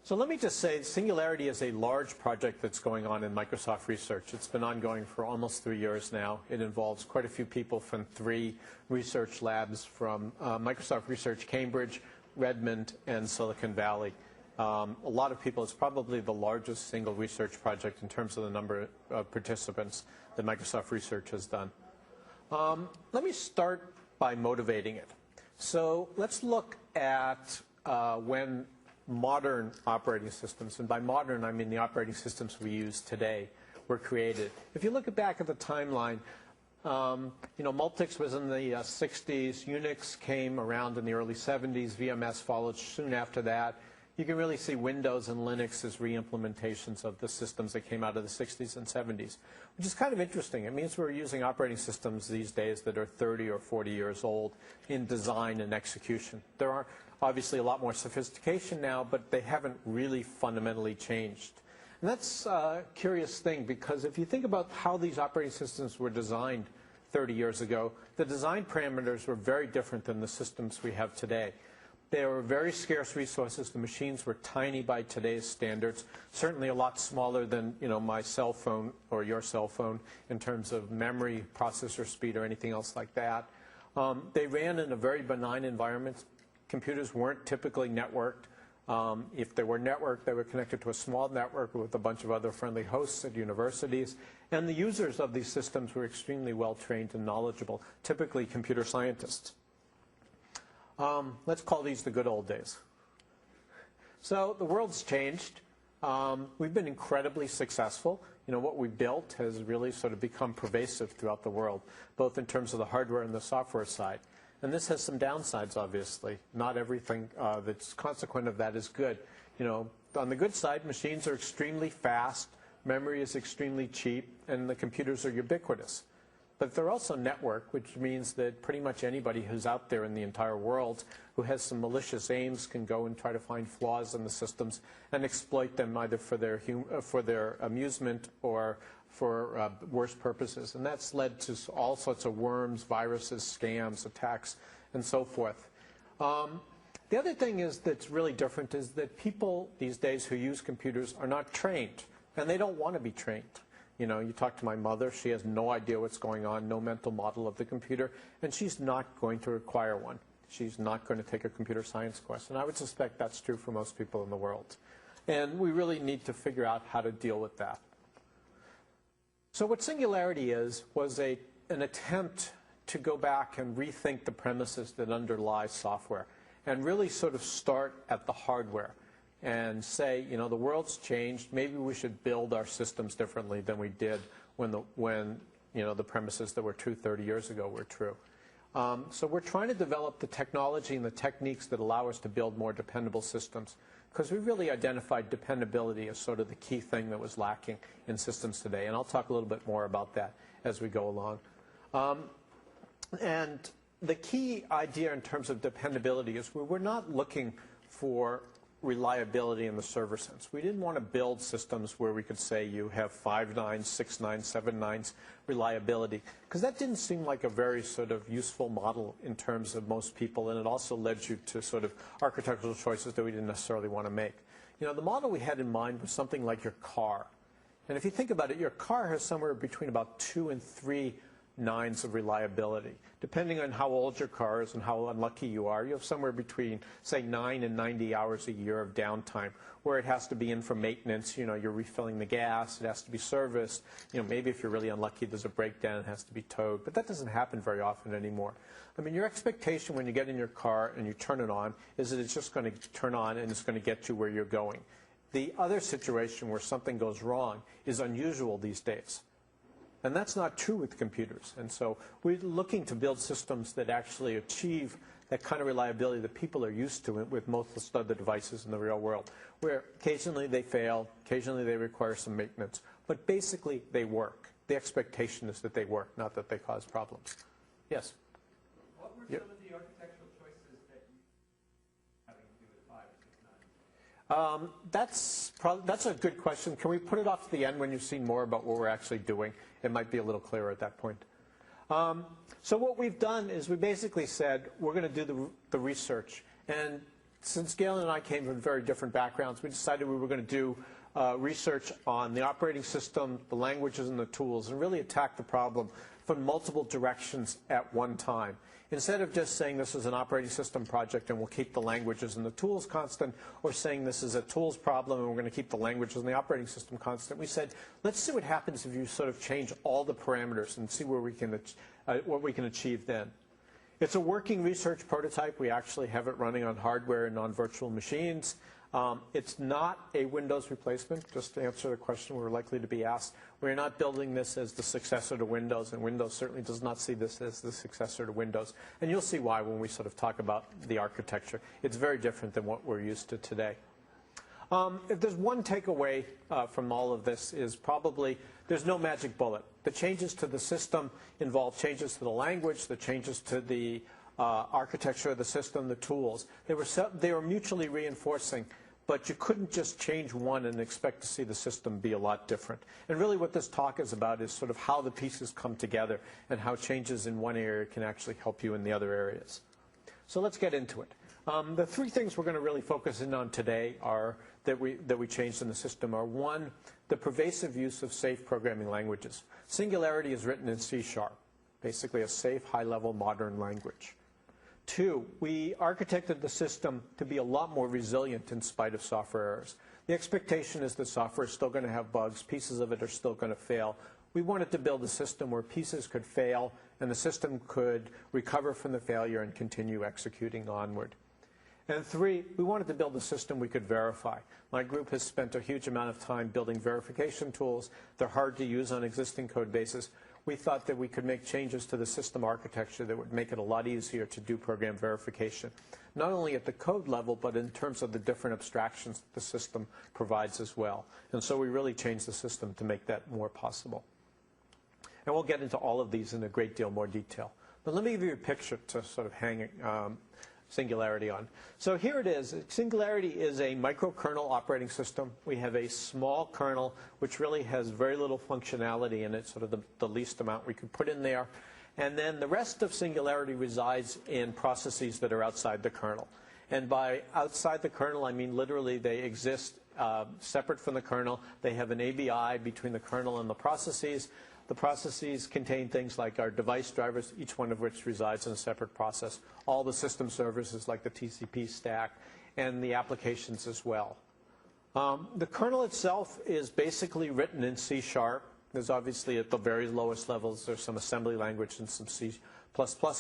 So let me just say, Singularity is a large project that's going on in Microsoft Research. It's been ongoing for almost 3 years now. It involves quite a few people from 3 research labs from Microsoft Research Cambridge, Redmond, and Silicon Valley. A lot of people. It's probably the largest single research project in terms of the number of participants that Microsoft Research has done. Let me start by motivating it. So let's look at when modern operating systems, and by modern I mean the operating systems we use today, were created. If you look back at the timeline, Multics was in the 60s, Unix came around in the early 70s, VMS followed soon after that. You can really see Windows and Linux as re-implementations of the systems that came out of the 60s and 70s, which is kind of interesting. It means we're using operating systems these days that are 30 or 40 years old in design and execution. There are obviously a lot more sophistication now, but they haven't really fundamentally changed. And that's a curious thing, because if you think about how these operating systems were designed 30 years ago, the design parameters were very different than the systems we have today. They were very scarce resources. The machines were tiny by today's standards, certainly a lot smaller than my cell phone or your cell phone in terms of memory, processor speed, or anything else like that. They ran in a very benign environment. Computers weren't typically networked. If they were networked, they were connected to a small network with a bunch of other friendly hosts at universities. And the users of these systems were extremely well trained and knowledgeable, typically computer scientists. Let's call these the good old days. So the world's changed. We've been incredibly successful. What we built has really sort of become pervasive throughout the world, both in terms of the hardware and the software side. And this has some downsides, obviously. Not everything that's consequent of that is good. On the good side, machines are extremely fast, memory is extremely cheap, and the computers are ubiquitous. But they're also networked, which means that pretty much anybody who's out there in the entire world who has some malicious aims can go and try to find flaws in the systems and exploit them either for their amusement or for worse purposes. And that's led to all sorts of worms, viruses, scams, attacks, and so forth. The other thing that's really different is that people these days who use computers are not trained, and they don't want to be trained. You talk to my mother, she has no idea what's going on, no mental model of the computer, and she's not going to require one. She's not going to take a computer science course, and I would suspect that's true for most people in the world. And we really need to figure out how to deal with that. So what Singularity was an attempt to go back and rethink the premises that underlie software and really sort of start at the hardware and say, the world's changed. Maybe we should build our systems differently than we did when the premises that were true 30 years ago were true. So we're trying to develop the technology and the techniques that allow us to build more dependable systems, because we really identified dependability as sort of the key thing that was lacking in systems today. And I'll talk a little bit more about that as we go along. And the key idea in terms of dependability is we're not looking for reliability in the server sense. We didn't want to build systems where we could say you have 5 nines, 6 nines, 7 nines reliability, because that didn't seem like a very sort of useful model in terms of most people, and it also led you to sort of architectural choices that we didn't necessarily want to make. The model we had in mind was something like your car. And if you think about it, your car has somewhere between about 2 and 3 nines of reliability. Depending on how old your car is and how unlucky you are, you have somewhere between, say, 9 and 90 hours a year of downtime, where it has to be in for maintenance. You're refilling the gas, it has to be serviced. Maybe if you're really unlucky, there's a breakdown, it has to be towed. But that doesn't happen very often anymore. I mean, your expectation when you get in your car and you turn it on is that it's just going to turn on and it's going to get you where you're going. The other situation where something goes wrong is unusual these days. And that's not true with computers. And so we're looking to build systems that actually achieve that kind of reliability that people are used to with most of the devices in the real world, where occasionally they fail, occasionally they require some maintenance, but basically they work. The expectation is that they work, not that they cause problems. Yes? What were some of the architectural choices that you having to do with 5 or 6 nines? That's a good question. Can we put it off to the end when you've seen more about what we're actually doing? It might be a little clearer at that point. So what we've done is we basically said we're going to do the research. And Since Galen and I came from very different backgrounds, we decided we were going to do research on the operating system, the languages, and the tools, and really attack the problem from multiple directions at one time. Instead of just saying this is an operating system project and we'll keep the languages and the tools constant, or saying this is a tools problem and we're going to keep the languages and the operating system constant, we said, let's see what happens if you sort of change all the parameters and see where we can, what we can achieve then. It's a working research prototype. We actually have it running on hardware and on virtual machines. It's not a Windows replacement, just to answer the question we're likely to be asked. We're not building this as the successor to Windows, and Windows certainly does not see this as the successor to Windows. And you'll see why when we sort of talk about the architecture. It's very different than what we're used to today. If there's one takeaway from all of this is probably there's no magic bullet. The changes to the system involve changes to the language, the changes to the architecture of the system, the tools. They were mutually reinforcing, but you couldn't just change one and expect to see the system be a lot different. And really what this talk is about is sort of how the pieces come together and how changes in one area can actually help you in the other areas. So let's get into it. The three things we're going to really focus in on today are that we changed in the system are, one, the pervasive use of safe programming languages. Singularity is written in C#, basically a safe, high-level, modern language. Two, we architected the system to be a lot more resilient in spite of software errors. The expectation is that software is still going to have bugs. Pieces of it are still going to fail. We wanted to build a system where pieces could fail and the system could recover from the failure and continue executing onward. And three, we wanted to build a system we could verify. My group has spent a huge amount of time building verification tools. They're hard to use on existing code bases. We thought that we could make changes to the system architecture that would make it a lot easier to do program verification, not only at the code level, but in terms of the different abstractions the system provides as well. And so we really changed the system to make that more possible. And we'll get into all of these in a great deal more detail. But let me give you a picture to sort of hang Singularity on. So here it is. Singularity is a microkernel operating system. We have a small kernel which really has very little functionality in it, sort of the least amount we could put in there. And then the rest of Singularity resides in processes that are outside the kernel. And by outside the kernel, I mean literally they exist separate from the kernel. They have an ABI between the kernel and the processes. The processes contain things like our device drivers, each one of which resides in a separate process, all the system services like the TCP stack, and the applications as well. The kernel itself is basically written in C#. There's obviously at the very lowest levels, there's some assembly language and some C++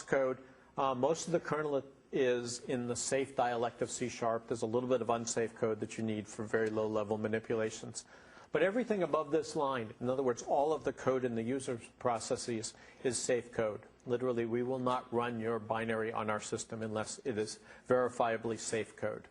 code. Most of the kernel is in the safe dialect of C#. There's a little bit of unsafe code that you need for very low-level manipulations. But everything above this line, in other words, all of the code in the user processes is safe code. Literally, we will not run your binary on our system unless it is verifiably safe code.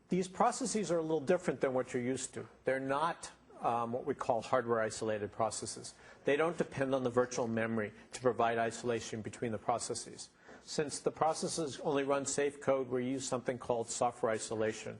These processes are a little different than what you're used to. They're not what we call hardware-isolated processes. They don't depend on the virtual memory to provide isolation between the processes. Since the processes only run safe code, we use something called software isolation.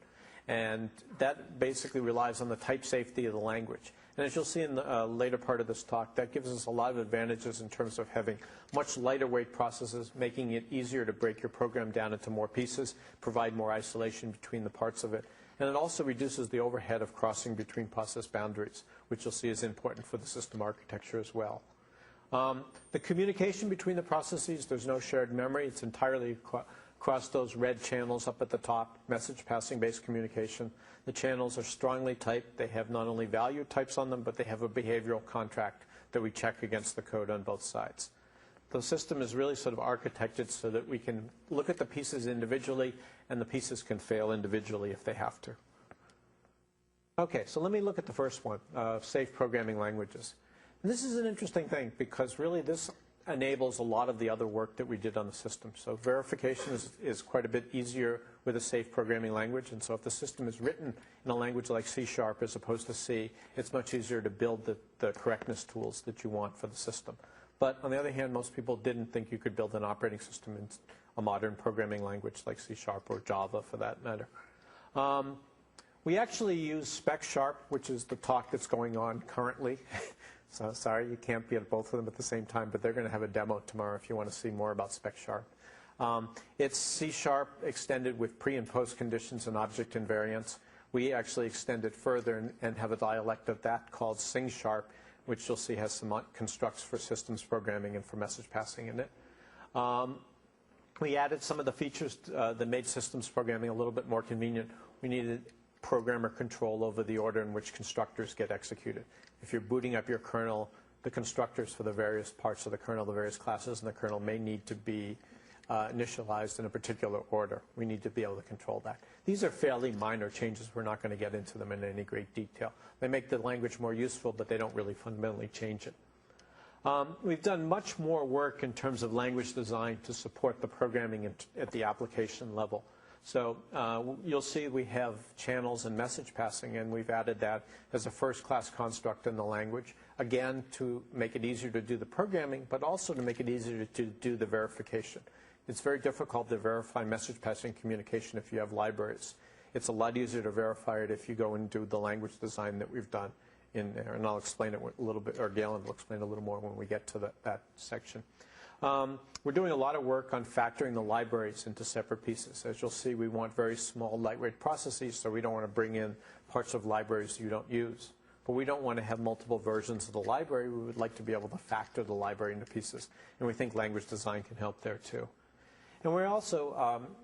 And that basically relies on the type safety of the language. And as you'll see in the later part of this talk, that gives us a lot of advantages in terms of having much lighter weight processes, making it easier to break your program down into more pieces, provide more isolation between the parts of it. And it also reduces the overhead of crossing between process boundaries, which you'll see is important for the system architecture as well. The communication between the processes, there's no shared memory. It's entirely across those red channels up at the top, message passing based communication. The channels are strongly typed. They have not only value types on them, but they have a behavioral contract that we check against the code on both sides. The system is really sort of architected so that we can look at the pieces individually, and the pieces can fail individually if they have to. Okay, so let me look at the first one, safe programming languages. And this is an interesting thing because really this enables a lot of the other work that we did on the system. So verification is quite a bit easier with a safe programming language. And so if the system is written in a language like C# as opposed to C, it's much easier to build the correctness tools that you want for the system. But on the other hand, most people didn't think you could build an operating system in a modern programming language like C# or Java for that matter. We actually use Spec#, which is the talk that's going on currently. So sorry, you can't be at both of them at the same time, but they're going to have a demo tomorrow if you want to see more about Spec#. It's C# extended with pre- and post conditions and object invariants. We actually extend it further and have a dialect of that called Sing#, which you'll see has some constructs for systems programming and for message passing in it. We added some of the features that made systems programming a little bit more convenient. We needed programmer control over the order in which constructors get executed. If you're booting up your kernel, the constructors for the various parts of the kernel, the various classes in the kernel may need to be initialized in a particular order. We need to be able to control that. These are fairly minor changes. We're not going to get into them in any great detail. They make the language more useful, but they don't really fundamentally change it. We've done much more work in terms of language design to support the programming at the application level. So you'll see we have channels and message passing, and we've added that as a first-class construct in the language, again, to make it easier to do the programming, but also to make it easier to do the verification. It's very difficult to verify message passing communication if you have libraries. It's a lot easier to verify it if you go and do the language design that we've done in there, and I'll explain it a little bit, or Galen will explain a little more when we get to that section. We're doing a lot of work on factoring the libraries into separate pieces. As you'll see, we want very small, lightweight processes, so we don't want to bring in parts of libraries you don't use. But we don't want to have multiple versions of the library. We would like to be able to factor the library into pieces, and we think language design can help there too. And we also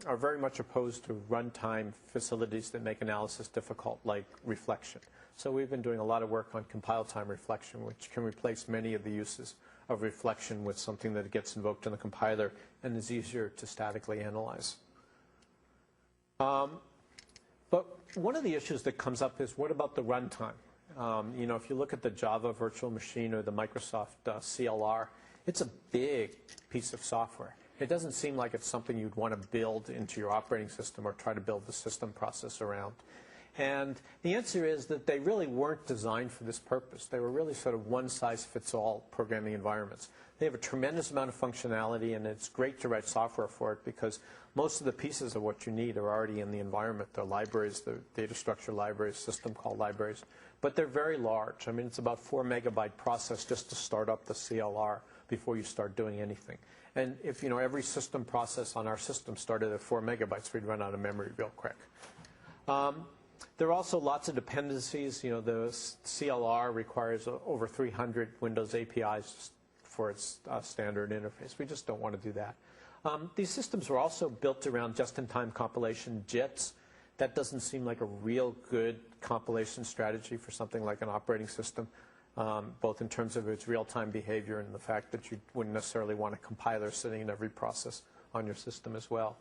are very much opposed to runtime facilities that make analysis difficult, like reflection. So we've been doing a lot of work on compile time reflection, which can replace many of the uses of reflection with something that gets invoked in the compiler and is easier to statically analyze. But one of the issues that comes up is, what about the runtime? If you look at the Java virtual machine or the Microsoft CLR, it's a big piece of software. It doesn't seem like it's something you'd want to build into your operating system or try to build the system process around. And the answer is that they really weren't designed for this purpose. They were really sort of one-size-fits-all programming environments. They have a tremendous amount of functionality, and it's great to write software for it because most of the pieces of what you need are already in the environment. They're libraries, they're data structure libraries, system call libraries. But they're very large. I mean, it's about 4 megabyte process just to start up the CLR before you start doing anything. And if, every system process on our system started at 4 megabytes, we'd run out of memory real quick. There are also lots of dependencies. The CLR requires over 300 Windows APIs for its standard interface. We just don't want to do that. These systems were also built around just-in-time compilation, JITs. That doesn't seem like a real good compilation strategy for something like an operating system, both in terms of its real-time behavior and the fact that you wouldn't necessarily want a compiler sitting in every process on your system as well.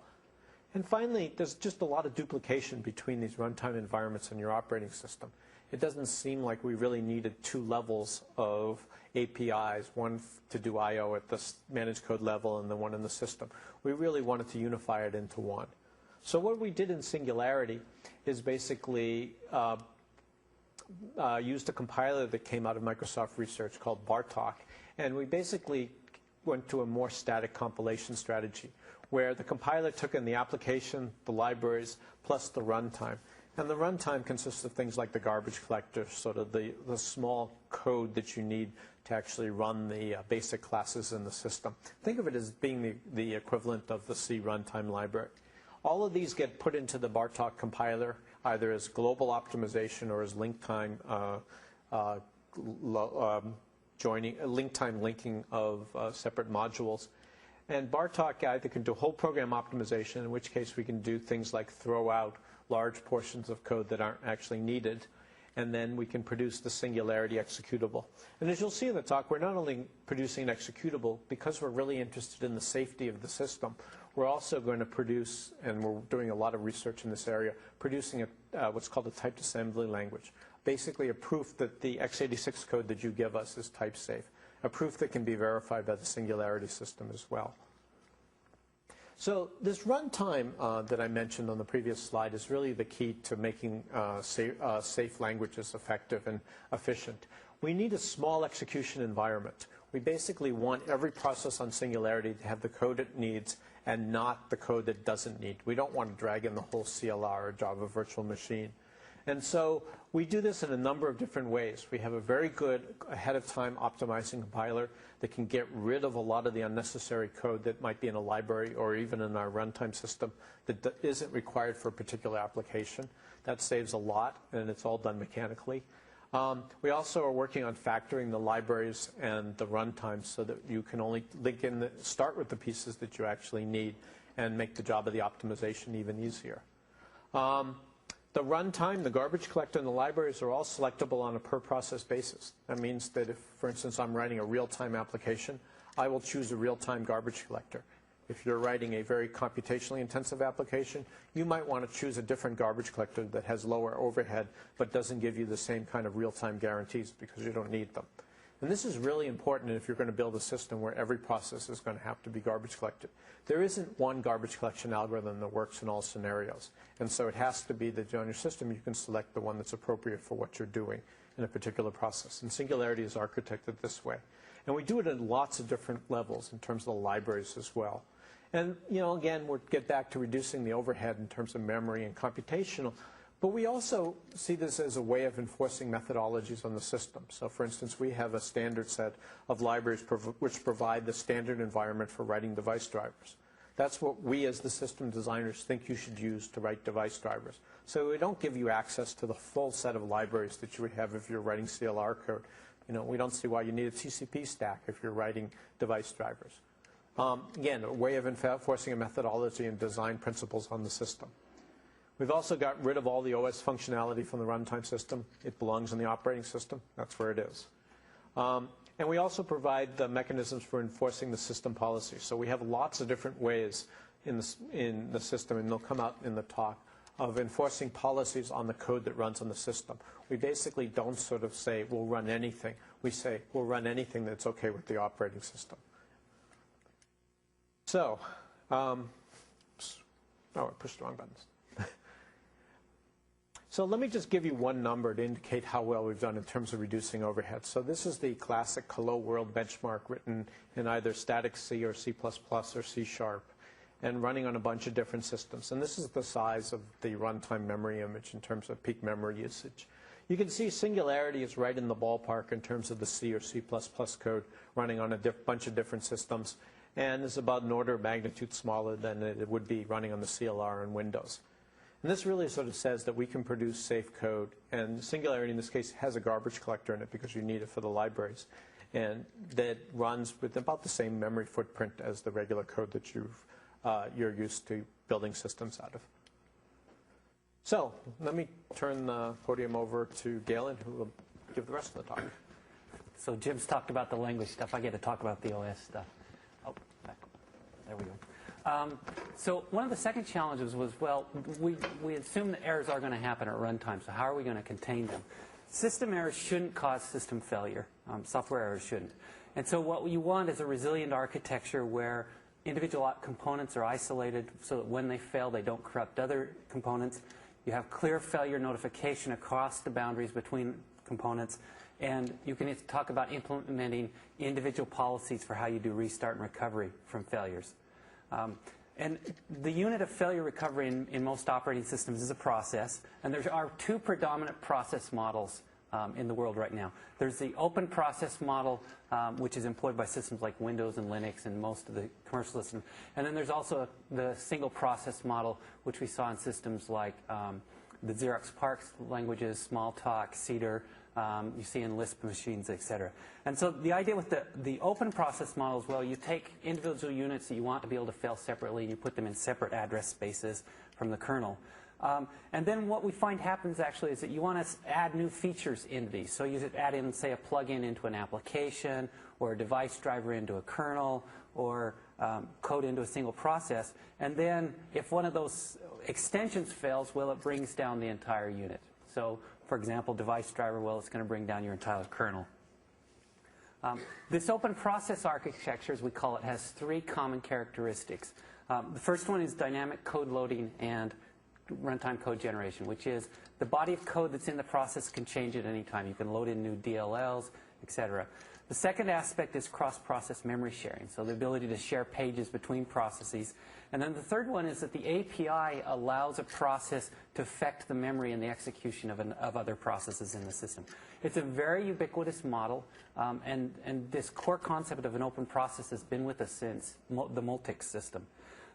And finally, there's just a lot of duplication between these runtime environments and your operating system. It doesn't seem like we really needed 2 levels of APIs, one to do I/O at the managed code level and the one in the system. We really wanted to unify it into one. So what we did in Singularity is basically used a compiler that came out of Microsoft Research called Bartok, and we basically went to a more static compilation strategy where the compiler took in the application, the libraries, plus the runtime. And the runtime consists of things like the garbage collector, sort of the small code that you need to actually run the basic classes in the system. Think of it as being the equivalent of the C runtime library. All of these get put into the Bartok compiler, either as global optimization or as link time linking of separate modules. And Bartok either can do whole program optimization, in which case we can do things like throw out large portions of code that aren't actually needed, and then we can produce the Singularity executable. And as you'll see in the talk, we're not only producing an executable because we're really interested in the safety of the system. We're also going to produce, and we're doing a lot of research in this area, producing what's called a typed assembly language, basically a proof that the x86 code that you give us is type safe, a proof that can be verified by the Singularity system as well. So this runtime that I mentioned on the previous slide is really the key to making safe languages effective and efficient. We need a small execution environment. We basically want every process on Singularity to have the code it needs and not the code that doesn't need. We don't want to drag in the whole CLR or Java virtual machine. And so we do this in a number of different ways. We have a very good ahead-of-time optimizing compiler that can get rid of a lot of the unnecessary code that might be in a library or even in our runtime system that isn't required for a particular application. That saves a lot, and it's all done mechanically. We also are working on factoring the libraries and the runtime so that you can only start with the pieces that you actually need and make the job of the optimization even easier. The runtime, the garbage collector, and the libraries are all selectable on a per-process basis. That means that if, for instance, I'm writing a real-time application, I will choose a real-time garbage collector. If you're writing a very computationally intensive application, you might want to choose a different garbage collector that has lower overhead but doesn't give you the same kind of real-time guarantees because you don't need them. And this is really important if you're going to build a system where every process is going to have to be garbage collected. There isn't one garbage collection algorithm that works in all scenarios. And so it has to be that on your system you can select the one that's appropriate for what you're doing in a particular process. And Singularity is architected this way. And we do it at lots of different levels in terms of the libraries as well. And, again, we'll get back to reducing the overhead in terms of memory and computational. But we also see this as a way of enforcing methodologies on the system. So, for instance, we have a standard set of libraries which provide the standard environment for writing device drivers. That's what we as the system designers think you should use to write device drivers. So we don't give you access to the full set of libraries that you would have if you're writing CLR code. We don't see why you need a TCP stack if you're writing device drivers. Again, a way of enforcing a methodology and design principles on the system. We've also got rid of all the OS functionality from the runtime system. It belongs in the operating system. That's where it is. And we also provide the mechanisms for enforcing the system policies. So we have lots of different ways in the system, and they'll come out in the talk, of enforcing policies on the code that runs on the system. We basically don't sort of say, we'll run anything. We say, we'll run anything that's okay with the operating system. So, I pushed the wrong buttons. So let me just give you one number to indicate how well we've done in terms of reducing overhead. So this is the classic Hello World benchmark written in either static C or C++ or C# and running on a bunch of different systems. And this is the size of the runtime memory image in terms of peak memory usage. You can see Singularity is right in the ballpark in terms of the C or C++ code running on a bunch of different systems, and is about an order of magnitude smaller than it would be running on the CLR and Windows. And this really sort of says that we can produce safe code, and Singularity in this case has a garbage collector in it because you need it for the libraries, and that runs with about the same memory footprint as the regular code that you're used to building systems out of. So let me turn the podium over to Galen, who will give the rest of the talk. So Jim's talked about the language stuff. I get to talk about the OS stuff. Oh, back. There we go. So one of the second challenges was, well, we assume that errors are going to happen at runtime, so how are we going to contain them? System errors shouldn't cause system failure. Software errors shouldn't. And so what you want is a resilient architecture where individual components are isolated so that when they fail, they don't corrupt other components. You have clear failure notification across the boundaries between components. And you can talk about implementing individual policies for how you do restart and recovery from failures. And the unit of failure recovery in most operating systems is a process. And there are two predominant process models in the world right now. There's the open process model, which is employed by systems like Windows and Linux and most of the commercial systems. And then there's also the single process model, which we saw in systems like the Xerox PARC languages, Smalltalk, Cedar, you see in Lisp machines, etc. And so the idea with the open process model is, well, you take individual units that you want to be able to fail separately and you put them in separate address spaces from the kernel. And then what we find happens actually is that you want to add new features into these. So you add in, say, a plugin into an application or a device driver into a kernel or code into a single process. And then if one of those extensions fails, well, it brings down the entire unit. So, for example, device driver, well, it's going to bring down your entire kernel. This open process architecture, as we call it, has three common characteristics. The first one is dynamic code loading and runtime code generation, which is the body of code that's in the process can change at any time. You can load in new DLLs, etc. The second aspect is cross-process memory sharing, so the ability to share pages between processes. And then the third one is that the API allows a process to affect the memory and the execution of other processes in the system. It's a very ubiquitous model, and this core concept of an open process has been with us since the Multics system.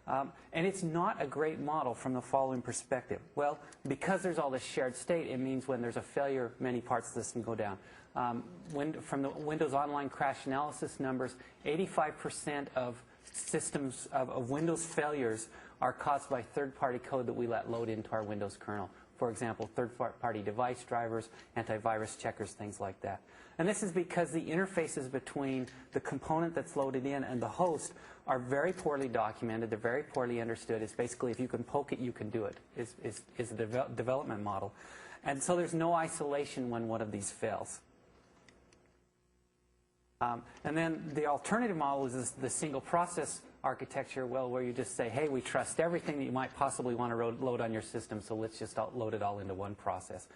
And it's not a great model from the following perspective. Well, because there's all this shared state, it means when there's a failure, many parts of the system go down. From the Windows Online crash analysis numbers, 85% of systems of Windows failures are caused by third-party code that we let load into our Windows kernel. For example, third-party device drivers, antivirus checkers, things like that. And this is because the interfaces between the component that's loaded in and the host are very poorly documented. They're very poorly understood. It's basically, if you can poke it, you can do it, is the development model. And so there's no isolation when one of these fails. And then the alternative model is the single process architecture, well, where you just say, hey, we trust everything that you might possibly want to load on your system, so let's just load it all into one process.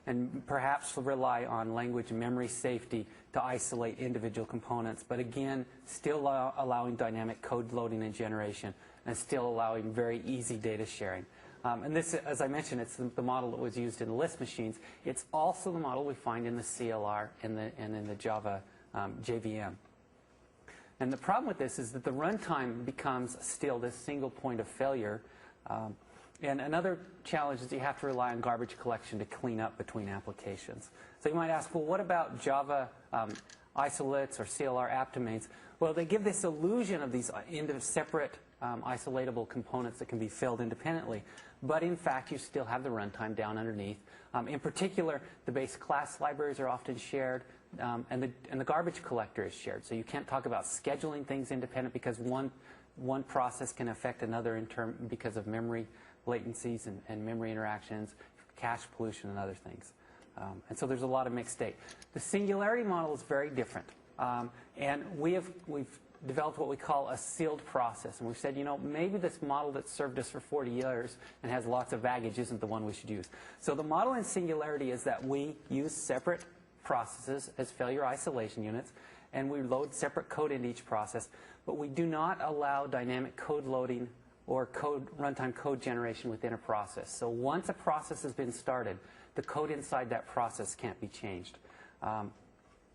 And perhaps rely on language and memory safety to isolate individual components, but again, still allowing dynamic code loading and generation, and still allowing very easy data sharing. And this, as I mentioned, it's the model that was used in the list machines. It's also the model we find in the CLR and in the Java JVM. And the problem with this is that the runtime becomes still this single point of failure. And another challenge is you have to rely on garbage collection to clean up between applications. So you might ask, well, what about Java isolates or CLR app domains? Well, they give this illusion of these separate isolatable components that can be filled independently. But in fact, you still have the runtime down underneath. In particular, the base class libraries are often shared. And the garbage collector is shared. So you can't talk about scheduling things independent because one process can affect another because of memory latencies and memory interactions, cache pollution, and other things. And so there's a lot of mixed state. The Singularity model is very different. And we've developed what we call a sealed process. And we've said, you know, maybe this model that served us for 40 years and has lots of baggage isn't the one we should use. So the model in Singularity is that we use separate processes as failure isolation units, and we load separate code into each process, but we do not allow dynamic code loading or runtime code generation within a process. So once a process has been started, the code inside that process can't be changed.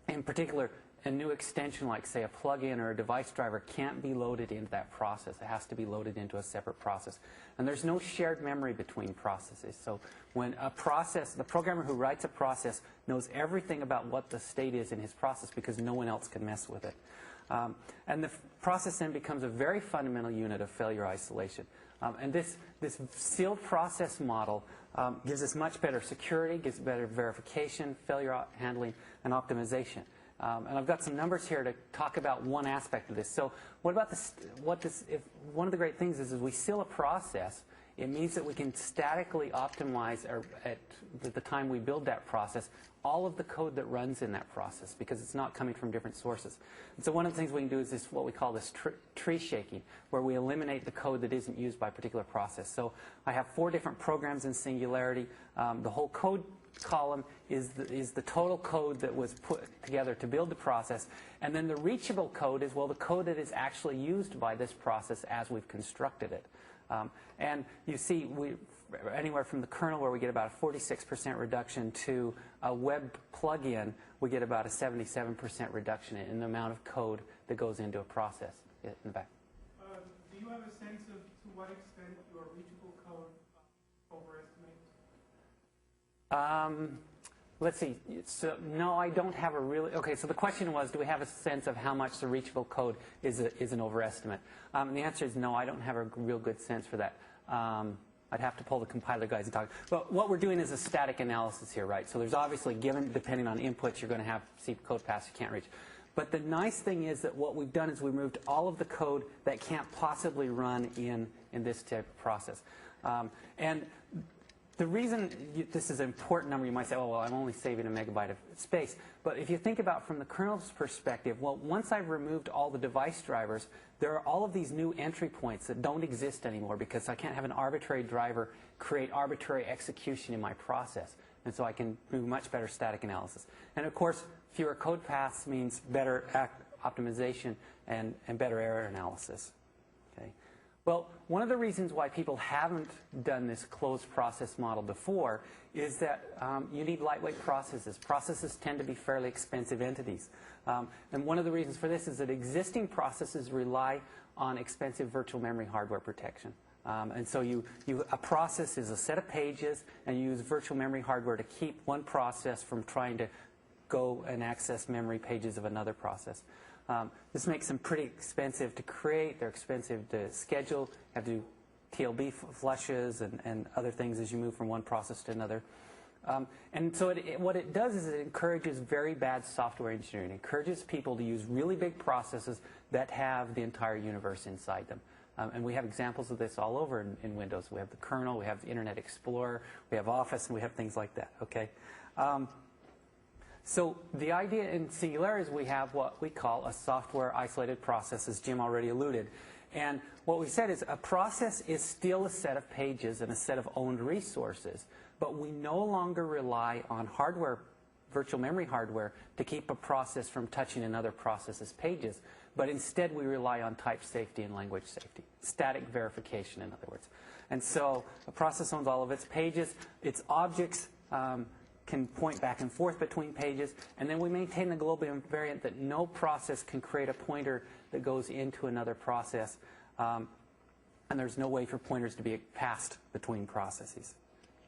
In particular, a new extension like, say, a plugin or a device driver can't be loaded into that process. It has to be loaded into a separate process. And there's no shared memory between processes. So when a process, the programmer who writes a process knows everything about what the state is in his process because no one else can mess with it. And the process then becomes a very fundamental unit of failure isolation. And this sealed process model gives us much better security, gives better verification, failure handling, and optimization. And I've got some numbers here to talk about one aspect of this. So what about if one of the great things is we seal a process, it means that we can statically optimize at the time we build that process all of the code that runs in that process because it's not coming from different sources. And so one of the things we can do is this, what we call this tree shaking, where we eliminate the code that isn't used by a particular process. So I have 4 different programs in Singularity. The whole code column is the total code that was put together to build the process. And then the reachable code is, well, the code that is actually used by this process as we've constructed it. And you see, anywhere from the kernel where we get about a 46% reduction to a web plugin, we get about a 77% reduction in the amount of code that goes into a process in the back. Do you have a sense of to what extent your reachable code overestimates? Let's see. So, no, I don't have a really... Okay, so the question was, do we have a sense of how much the reachable code is an overestimate? And the answer is no, I don't have a real good sense for that. I'd have to pull the compiler guys and talk. But what we're doing is a static analysis here, right? So there's obviously, given, depending on inputs, you're going to have see code paths you can't reach. But the nice thing is that what we've done is we removed all of the code that can't possibly run in this type of process. And the reason this is an important number, you might say, oh, well, I'm only saving a megabyte of space. But if you think about from the kernel's perspective, well, once I've removed all the device drivers, there are all of these new entry points that don't exist anymore because I can't have an arbitrary driver create arbitrary execution in my process. And so I can do much better static analysis. And of course, fewer code paths means better optimization and better error analysis. Okay. Well, one of the reasons why people haven't done this closed process model before is that you need lightweight processes. Processes tend to be fairly expensive entities. And one of the reasons for this is that existing processes rely on expensive virtual memory hardware protection. And so a process is a set of pages, and you use virtual memory hardware to keep one process from trying to go and access memory pages of another process. This makes them pretty expensive to create. They're expensive to schedule. You have to do TLB flushes and other things as you move from one process to another. And so what it does is it encourages very bad software engineering. It encourages people to use really big processes that have the entire universe inside them. And we have examples of this all over in Windows. We have the kernel, we have the Internet Explorer, we have Office, and we have things like that. Okay. So the idea in Singularity is we have what we call a software isolated process, as Jim already alluded. And what we said is a process is still a set of pages and a set of owned resources, but we no longer rely on hardware, virtual memory hardware, to keep a process from touching another process's pages, but instead we rely on type safety and language safety, static verification, in other words. And so a process owns all of its pages. Its objects can point back and forth between pages, and then we maintain the global invariant that no process can create a pointer that goes into another process, and there's no way for pointers to be passed between processes.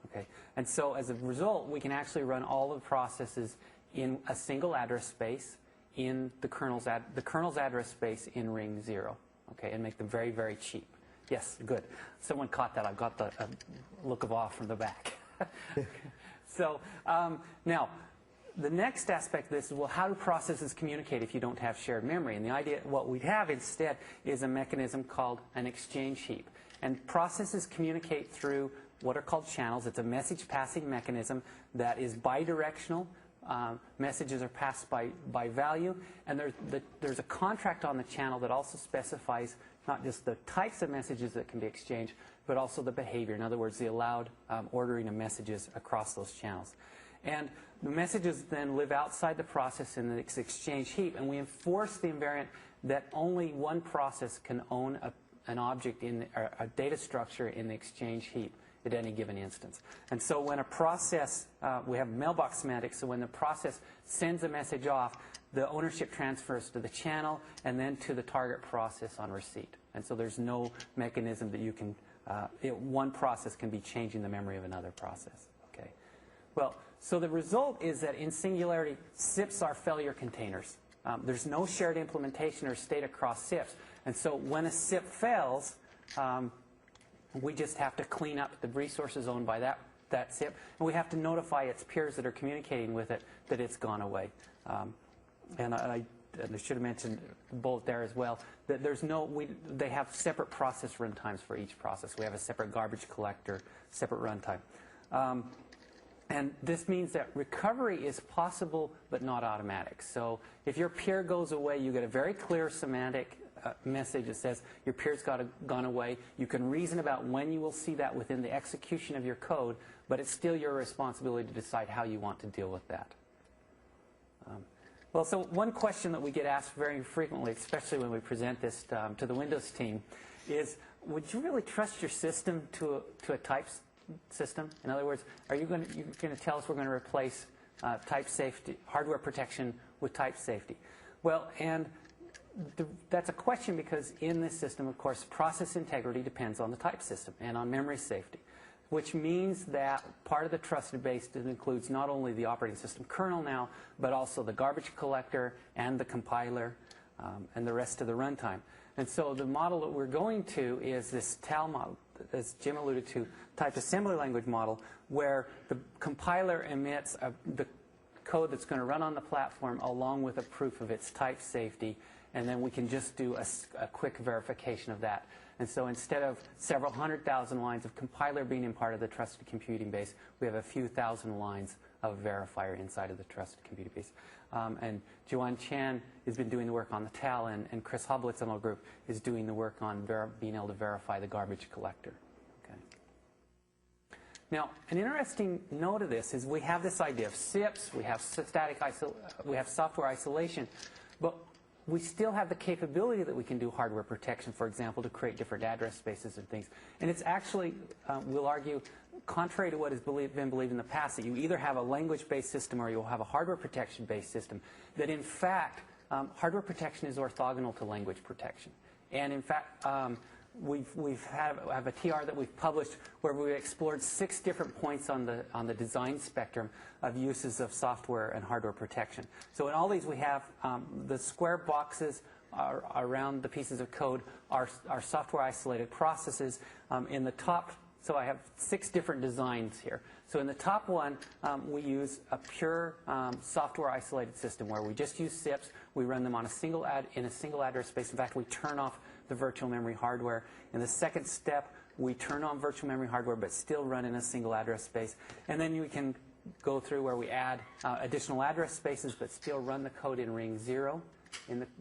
Okay. And so as a result, we can actually run all of the processes in a single address space in the kernel's address space in ring 0, okay, and make them very, very cheap. Yes, good. Someone caught that. I've got the look of awe from the back. So now, the next aspect of this is, well, how do processes communicate if you don't have shared memory? And the idea, what we have instead is a mechanism called an exchange heap. And processes communicate through what are called channels. It's a message passing mechanism that is bidirectional. Messages are passed by value, and there's a contract on the channel that also specifies not just the types of messages that can be exchanged, but also the behavior. In other words, the allowed ordering of messages across those channels. And the messages then live outside the process in this exchange heap, and we enforce the invariant that only one process can own an object in a data structure in the exchange heap at any given instance. And so when a process, we have mailbox semantics, so when the process sends a message off, the ownership transfers to the channel and then to the target process on receipt. And so there's no mechanism that you can, one process can be changing the memory of another process. Okay. Well, so the result is that in Singularity, SIPs are failure containers. There's no shared implementation or state across SIPs. And so when a SIP fails, we just have to clean up the resources owned by that SIP, and we have to notify its peers that are communicating with it that it's gone away. And I should have mentioned the bullet there as well, that they have separate process runtimes for each process. We have a separate garbage collector, separate runtime. And this means that recovery is possible but not automatic. So if your peer goes away, you get a very clear semantic message that says your peer's gone away. You can reason about when you will see that within the execution of your code, but it's still your responsibility to decide how you want to deal with that. Well, so one question that we get asked very frequently, especially when we present this to the Windows team, is would you really trust your system to a type system? In other words, are you going to tell us we're going to replace type safety, hardware protection with type safety? Well, and that's a question because in this system, of course, process integrity depends on the type system and on memory safety, which means that part of the trusted base includes not only the operating system kernel now, but also the garbage collector and the compiler and the rest of the runtime. And so the model that we're going to is this TAL model, as Jim alluded to, type assembly language model, where the compiler emits the code that's going to run on the platform along with a proof of its type safety, and then we can just do a quick verification of that. And so instead of several 100,000 lines of compiler being in part of the trusted computing base, we have a few thousand lines of verifier inside of the trusted computing base. And Juan Chan has been doing the work on the TAL, and Chris Hoblitz in our group is doing the work on being able to verify the garbage collector. Okay. Now, an interesting note of this is we have this idea of SIPs, we have we have software isolation, but we still have the capability that we can do hardware protection, for example, to create different address spaces and things. And it's actually, we'll argue, contrary to what has been believed in the past, that you either have a language-based system or you'll have a hardware protection-based system, that in fact, hardware protection is orthogonal to language protection. And in fact, we have a TR that we've published where we explored 6 different points on the design spectrum of uses of software and hardware protection. So in all these we have the square boxes around the pieces of code are software isolated processes. In the top, so I have 6 different designs here. So in the top one, we use a pure software isolated system where we just use SIPs. We run them on in a single address space. In fact, we turn off the virtual memory hardware. In the second step, we turn on virtual memory hardware but still run in a single address space. And then we can go through where we add additional address spaces but still run the code in ring 0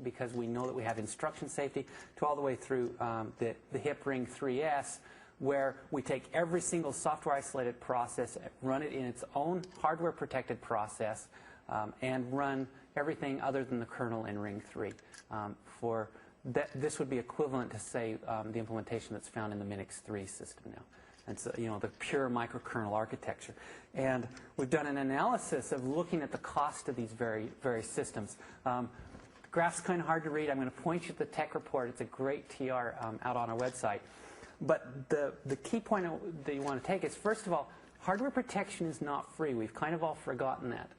because we know that we have instruction safety, to all the way through the HIP ring 3S, where we take every single software isolated process, run it in its own hardware protected process, and run everything other than the kernel in ring 3. This would be equivalent to, say, the implementation that's found in the Minix 3 system now. And so, the pure microkernel architecture. And we've done an analysis of looking at the cost of these various systems. The graph's kind of hard to read. I'm going to point you to the tech report. It's a great TR out on our website. But the key point that you want to take is, first of all, hardware protection is not free. We've kind of all forgotten that.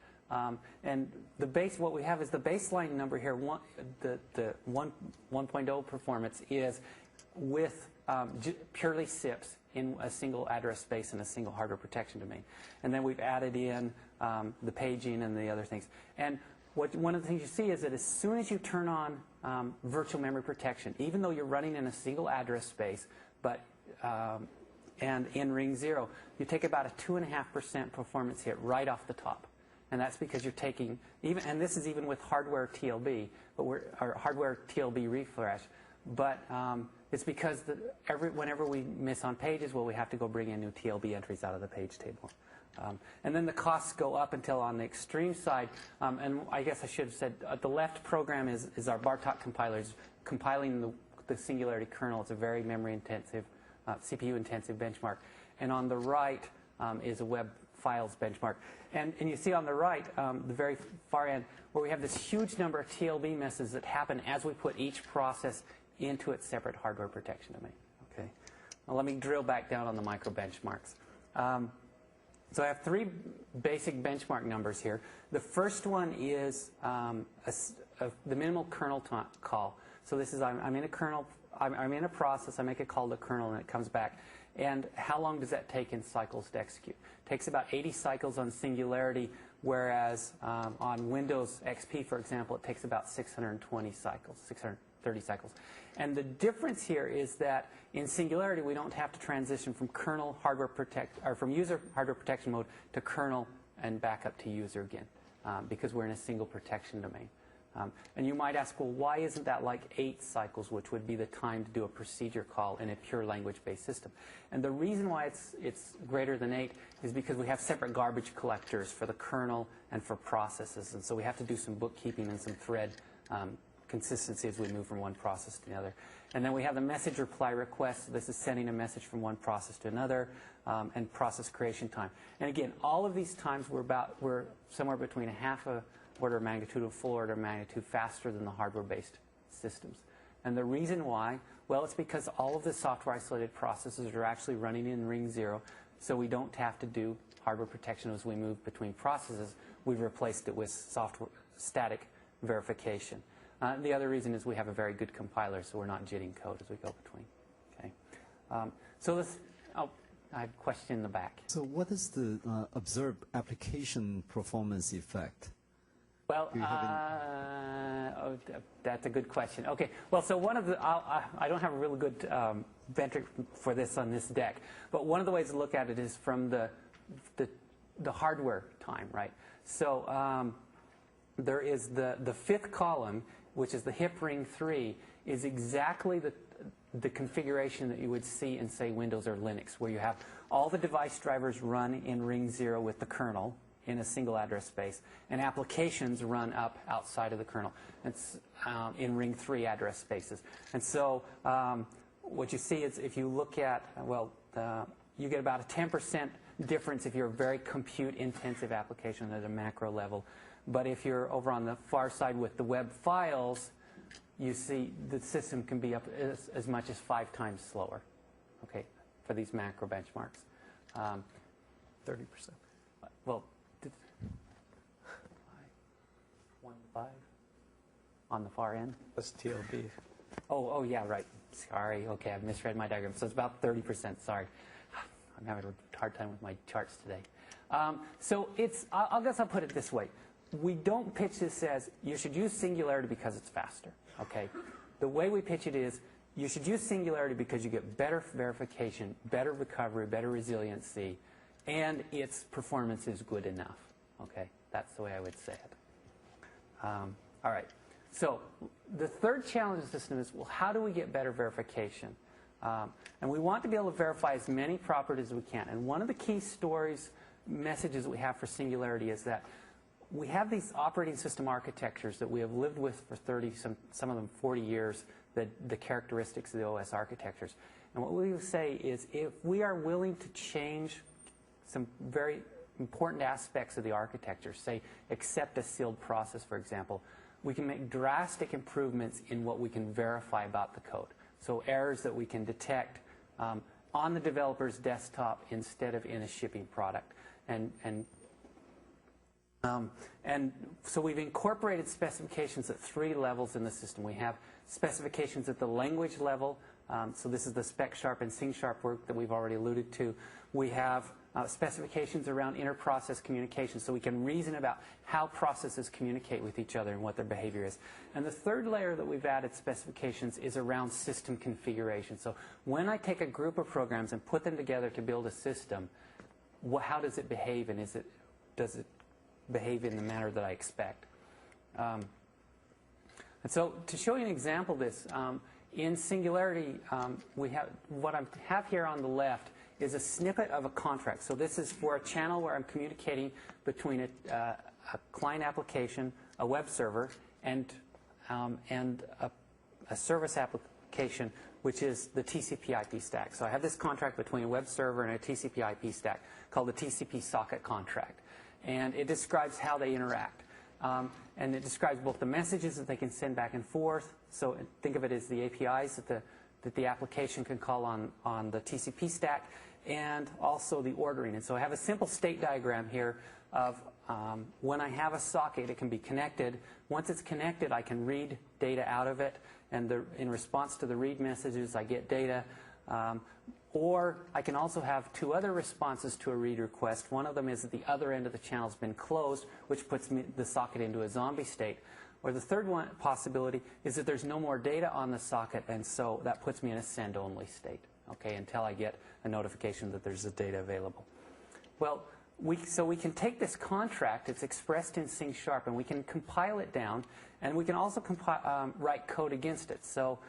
And what we have is the baseline number here, the 1.0 performance is with purely SIPs in a single address space and a single hardware protection domain. And then we've added in the paging and the other things. And one of the things you see is that as soon as you turn on virtual memory protection, even though you're running in a single address space, and in ring 0, you take about a 2.5% performance hit right off the top. And that's because you're taking, and this is even with hardware TLB, or hardware TLB refresh, but it's because whenever we miss on pages, well, we have to go bring in new TLB entries out of the page table. And then the costs go up until on the extreme side, and I guess I should have said, the left program is our Bartok compilers, compiling the Singularity kernel. It's a very memory-intensive, CPU-intensive benchmark. And on the right is a web files benchmark. And you see on the right, the very far end, where we have this huge number of TLB messes that happen as we put each process into its separate hardware protection domain. Okay. Now let me drill back down on the micro benchmarks. So I have 3 basic benchmark numbers here. The first one is the minimal kernel call. So this is I'm in a kernel, I'm in a process, I make a call to kernel and it comes back. And how long does that take in cycles to execute? It takes about 80 cycles on Singularity, whereas on Windows XP, for example, it takes about 620 cycles, 630 cycles. And the difference here is that in Singularity, we don't have to transition from kernel hardware from user hardware protection mode to kernel and back up to user again, because we're in a single protection domain. And you might ask, well, why isn't that like 8 cycles, which would be the time to do a procedure call in a pure language-based system? And the reason why it's greater than 8 is because we have separate garbage collectors for the kernel and for processes. And so we have to do some bookkeeping and some thread consistency as we move from one process to the other. And then we have the message reply request. This is sending a message from one process to another, and process creation time. And again, all of these times we're somewhere between a half a order of magnitude and full order of magnitude faster than the hardware-based systems. And the reason why, well, it's because all of the software isolated processes are actually running in ring 0, so we don't have to do hardware protection as we move between processes. We've replaced it with static verification. The other reason is we have a very good compiler, so we're not jitting code as we go between. Okay. So this, I have a question in the back. So what is the observed application performance effect? Well, that's a good question. Okay, well, so one of the, I don't have a really good metric for this on this deck, but one of the ways to look at it is from the hardware time, right? So there is the 5th column, which is the HIP ring 3, is exactly the configuration that you would see in, say, Windows or Linux, where you have all the device drivers run in ring 0 with the kernel in a single address space, and applications run up outside of the kernel. It's in ring 3 address spaces. And so what you see is if you look at, you get about a 10% difference if you're a very compute-intensive application at a macro level. But if you're over on the far side with the web files, you see the system can be up as much as 5 times slower, okay, for these macro benchmarks. 30%. Well, 1.5 on the far end. That's TLB. Oh, yeah, right. Sorry. Okay, I've misread my diagram. So it's about 30%. Sorry. I'm having a hard time with my charts today. So I guess I'll put it this way. We don't pitch this as you should use Singularity because it's faster. Okay. The way we pitch it is you should use Singularity because you get better verification, better recovery, better resiliency, and its performance is good enough. Okay. That's the way I would say it. All right. So the third challenge of the system is, well, how do we get better verification? And we want to be able to verify as many properties as we can. And one of the key messages we have for Singularity is that we have these operating system architectures that we have lived with for 30, some of them 40 years, the characteristics of the OS architectures. And what we would say is if we are willing to change some very important aspects of the architecture, say accept a sealed process, for example, we can make drastic improvements in what we can verify about the code. So errors that we can detect on the developer's desktop instead of in a shipping product. And so we've incorporated specifications at 3 levels in the system. We have specifications at the language level. So this is the spec sharp and sing sharp work that we've already alluded to. We have specifications around inter-process communication, so we can reason about how processes communicate with each other and what their behavior is. And the third layer that we've added specifications is around system configuration. So when I take a group of programs and put them together to build a system, how does it behave, and does it behave in the manner that I expect? And so to show you an example of this, in Singularity, we have what I have here on the left is a snippet of a contract. So this is for a channel where I'm communicating between a client application, a web server, and a service application, which is the TCP/IP stack. So I have this contract between a web server and a TCP/IP stack called the TCP socket contract. And it describes how they interact. And it describes both the messages that they can send back and forth. So think of it as the APIs that the application can call on the TCP stack, and also the ordering. And so I have a simple state diagram here of when I have a socket, it can be connected. Once it's connected, I can read data out of it, and in response to the read messages, I get data. Or I can also have 2 other responses to a read request. One of them is that the other end of the channel has been closed, which puts the socket into a zombie state. Or the third possibility is that there's no more data on the socket, and so that puts me in a send-only state, okay, until I get a notification that there's the data available. Well, so we can take this contract, it's expressed in Sing Sharp, and we can compile it down, and we can also write code against it. So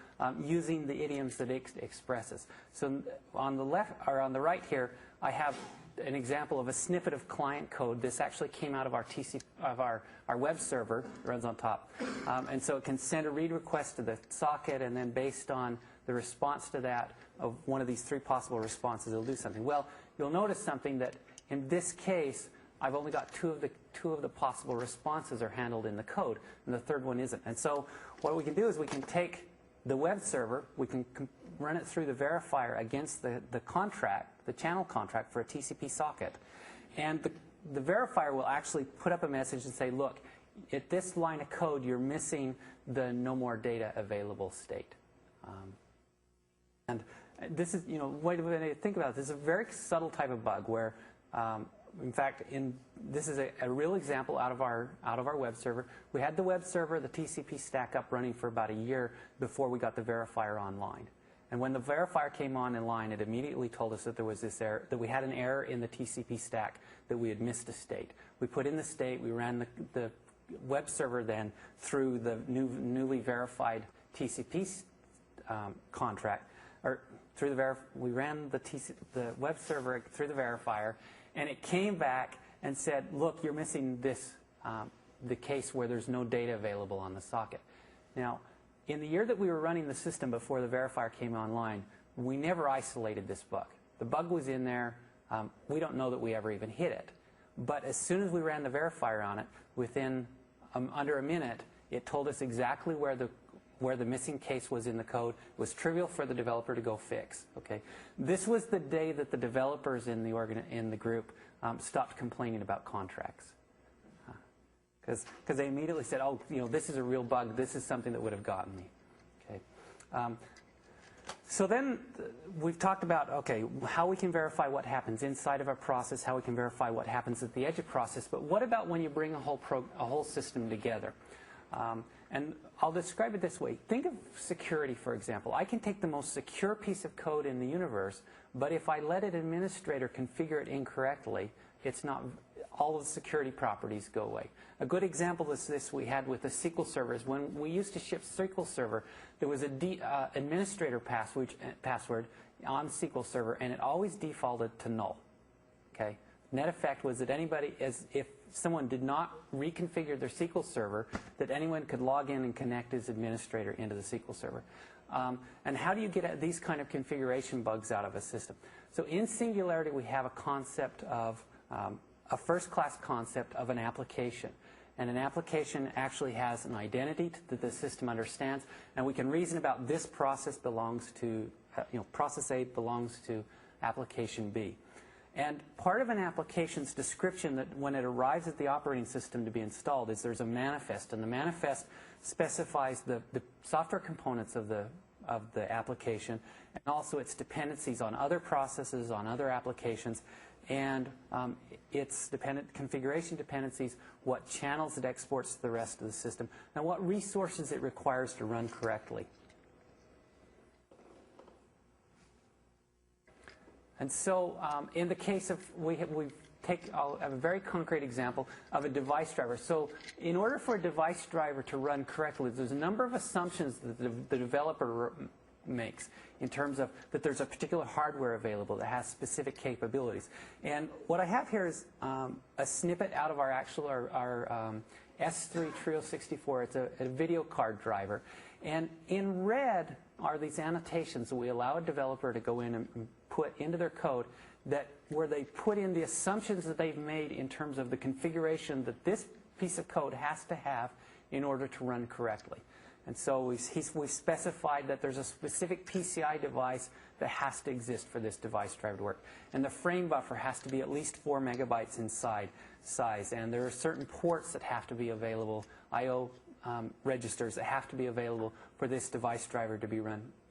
using the idioms that it expresses. So on the left or on the right here, I have an example of a snippet of client code. This actually came out of our web server, it runs on top. And so it can send a read request to the socket, and then based on the response to that, of one of these 3 possible responses, it'll do something. Well, you'll notice something that in this case, I've only got two of the possible responses are handled in the code, and the third one isn't. And so what we can do is we can take the web server, we can run it through the verifier against the contract, the channel contract for a TCP socket. And the verifier will actually put up a message and say, look, at this line of code, you're missing the no more data available state. And this is, way to think about it, this is a very subtle type of bug where, in fact, this is a real example out of our web server. We had the web server, the TCP stack up running for about a year before we got the verifier online. And when the verifier came on in line, it immediately told us that there was this error, that we had an error in the TCP stack, that we had missed a state. We put in the state, we ran the web server then through the newly verified TCP contract, or we ran the web server through the verifier, and it came back and said, look, you're missing this, the case where there's no data available on the socket. Now, in the year that we were running the system before the verifier came online, we never isolated this bug. The bug was in there. We don't know that we ever even hit it. But as soon as we ran the verifier on it, within under a minute, it told us exactly where the missing case was in the code. It was trivial for the developer to go fix. Okay, this was the day that the developers in the group stopped complaining about contracts, because they immediately said, "Oh, this is a real bug. This is something that would have gotten me." Okay. So then we've talked about, okay, how we can verify what happens inside of a process, how we can verify what happens at the edge of process. But what about when you bring a whole system together? And I'll describe it this way. Think of security, for example. I can take the most secure piece of code in the universe, but if I let an administrator configure it incorrectly, all of the security properties go away. A good example is this we had with the SQL servers. When we used to ship SQL Server, there was an administrator password on SQL Server, and it always defaulted to null. Okay? Net effect was that if someone did not reconfigure their SQL Server, that anyone could log in and connect as administrator into the SQL Server. And how do you get these kind of configuration bugs out of a system? So in Singularity, we have a concept of a first-class concept of an application. And an application actually has an identity that the system understands, and we can reason about this process belongs to, process A belongs to application B. And part of an application's description that when it arrives at the operating system to be installed is there's a manifest, and the manifest specifies the software components of the application and also its dependencies on other processes, on other applications, and its configuration dependencies, what channels it exports to the rest of the system, and what resources it requires to run correctly. And so in the case of, I'll have a very concrete example of a device driver. So in order for a device driver to run correctly, there's a number of assumptions that the developer makes in terms of that there's a particular hardware available that has specific capabilities. And what I have here is a snippet out of our S3 Trio 64. It's a video card driver. And in red are these annotations that we allow a developer to go in and put into their code where they put in the assumptions that they've made in terms of the configuration that this piece of code has to have in order to run correctly. And so we've specified that there's a specific PCI device that has to exist for this device driver to work. And the frame buffer has to be at least 4 megabytes in size. And there are certain ports that have to be available, I/O registers that have to be available for this device driver to be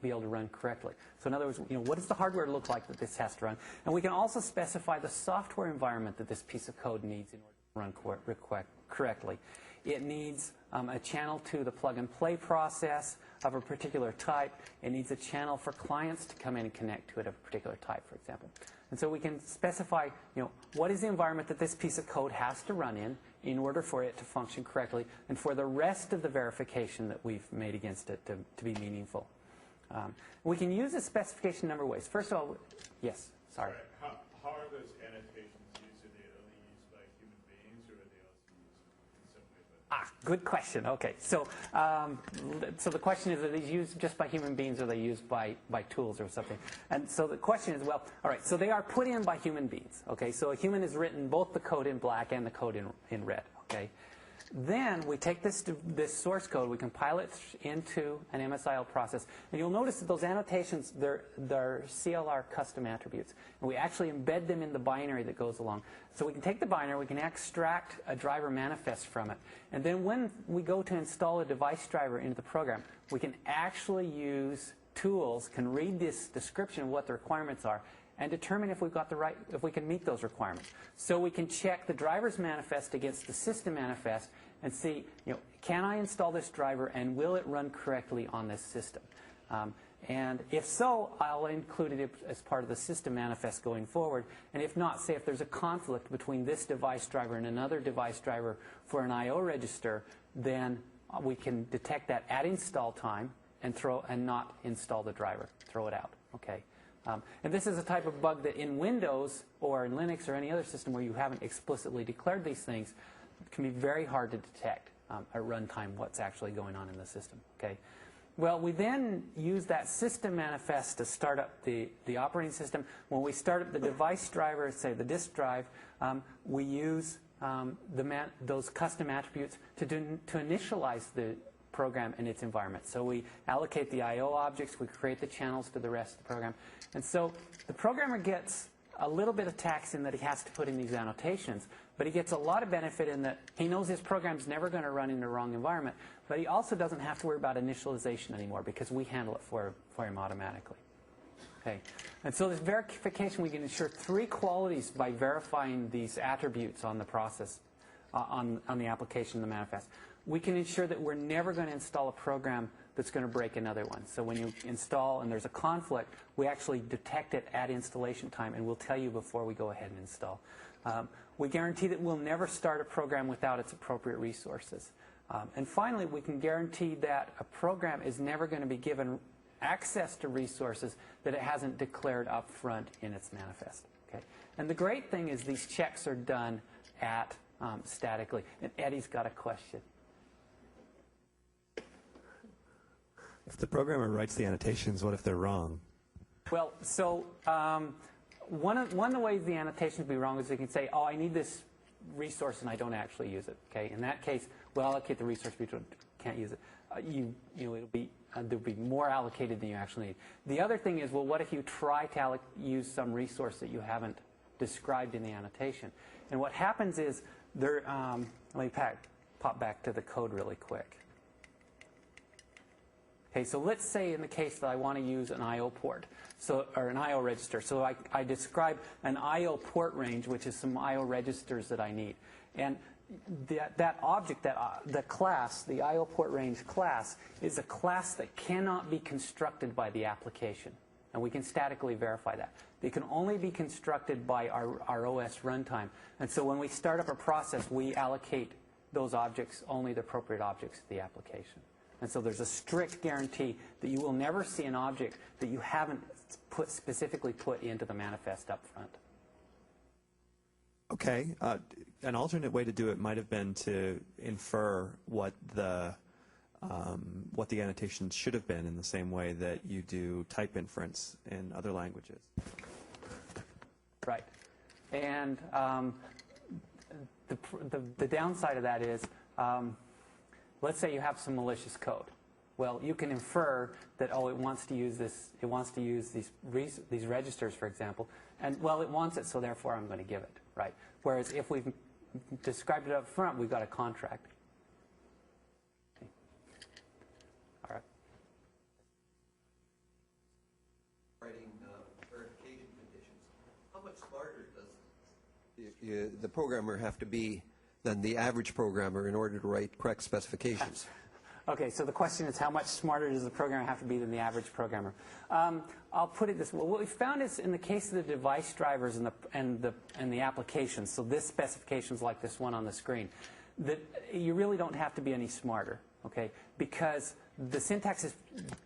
able to run correctly. So in other words, what does the hardware look like that this has to run? And we can also specify the software environment that this piece of code needs in order to run correctly. It needs a channel to the plug-and-play process of a particular type. It needs a channel for clients to come in and connect to it of a particular type, for example. And so we can specify, what is the environment that this piece of code has to run in order for it to function correctly, and for the rest of the verification that we've made against it to be meaningful. We can use this specification a number of ways. First of all, yes, sorry. How are those annotations used? Are they only used by human beings, or are they also used in some way by... Good question. Okay, so so the question is, are these used just by human beings, or are they used by tools or something? And so the question is, well, all right, so they are put in by human beings. Okay, so a human has written both the code in black and the code in red. Okay, then we take this source code, we compile it into an MSIL process, and you'll notice that those annotations, they're CLR custom attributes, and we actually embed them in the binary that goes along. So we can take the binary, we can extract a driver manifest from it, and then when we go to install a device driver into the program, we can actually use tools, can read this description of what the requirements are, and determine if we can meet those requirements. So we can check the driver's manifest against the system manifest and see, can I install this driver and will it run correctly on this system? And if so, I'll include it as part of the system manifest going forward. And if not, say if there's a conflict between this device driver and another device driver for an I/O register, then we can detect that at install time and not install the driver, throw it out. Okay. And this is a type of bug that in Windows or in Linux or any other system where you haven't explicitly declared these things, it can be very hard to detect at runtime what's actually going on in the system. Okay. Well, we then use that system manifest to start up the operating system. When we start up the device driver, say the disk drive, we use those custom attributes to initialize the program and its environment. So we allocate the I/O objects, we create the channels to the rest of the program. And so the programmer gets a little bit of tax in that he has to put in these annotations, but he gets a lot of benefit in that he knows his program's never going to run in the wrong environment, but he also doesn't have to worry about initialization anymore because we handle it for him automatically. Okay. And so this verification, we can ensure 3 qualities by verifying these attributes on the process, on the application, the manifest. We can ensure that we're never going to install a program that's going to break another one. So when you install and there's a conflict, we actually detect it at installation time, and we'll tell you before we go ahead and install. We guarantee that we'll never start a program without its appropriate resources. And finally, we can guarantee that a program is never going to be given access to resources that it hasn't declared up front in its manifest. Okay? And the great thing is these checks are done at statically. And Eddie's got a question. If the programmer writes the annotations, what if they're wrong? Well, so one of the ways the annotations would be wrong is they can say, oh, I need this resource and I don't actually use it. Okay, in that case, we'll allocate the resource, but you can't use it. It'll be there'll be more allocated than you actually need. The other thing is, well, what if you try to use some resource that you haven't described in the annotation? And what happens is, let me pop back to the code really quick. Okay, so let's say in the case that I want to use an I/O port, or an I/O register. So I describe an I/O port range, which is some I/O registers that I need. And that object, the class, the I/O port range class, is a class that cannot be constructed by the application. And we can statically verify that. They can only be constructed by our OS runtime. And so when we start up a process, we allocate those objects, only the appropriate objects to the application. And so there's a strict guarantee that you will never see an object that you haven't specifically put into the manifest up front. Okay. An alternate way to do it might have been to infer what the annotations should have been in the same way that you do type inference in other languages. Right. And the downside of that is, let's say you have some malicious code. Well, you can infer that, oh, it wants to use this. It wants to use these registers, for example, and well, it wants it, so therefore I'm going to give it, right? Whereas if we've described it up front, we've got a contract. Okay. All right. Writing verification conditions. How much smarter does the programmer have to be than the average programmer in order to write correct specifications? Okay, so the question is, how much smarter does the programmer have to be than the average programmer? I'll put it this way. What we found is, in the case of the device drivers and the applications, so this specification is like this one on the screen, that you really don't have to be any smarter, okay? Because the syntax is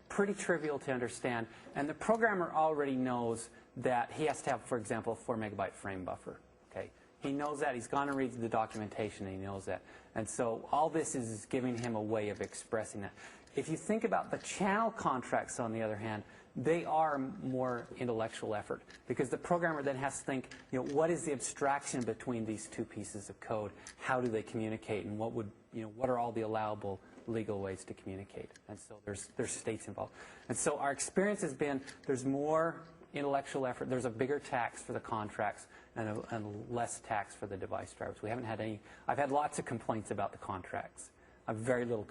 pretty trivial to understand, and the programmer already knows that he has to have, for example, a 4 megabyte frame buffer, okay? He knows that. He's gone and reads the documentation, and he knows that. And so all this is giving him a way of expressing that. If you think about the channel contracts, on the other hand, they are more intellectual effort, because the programmer then has to think, what is the abstraction between these two pieces of code? How do they communicate, and what are all the allowable legal ways to communicate? And so there's states involved. And so our experience has been there's more intellectual effort. There's a bigger tax for the contracts and less tax for the device drivers. We haven't had any. I've had lots of complaints about the contracts. I've very little,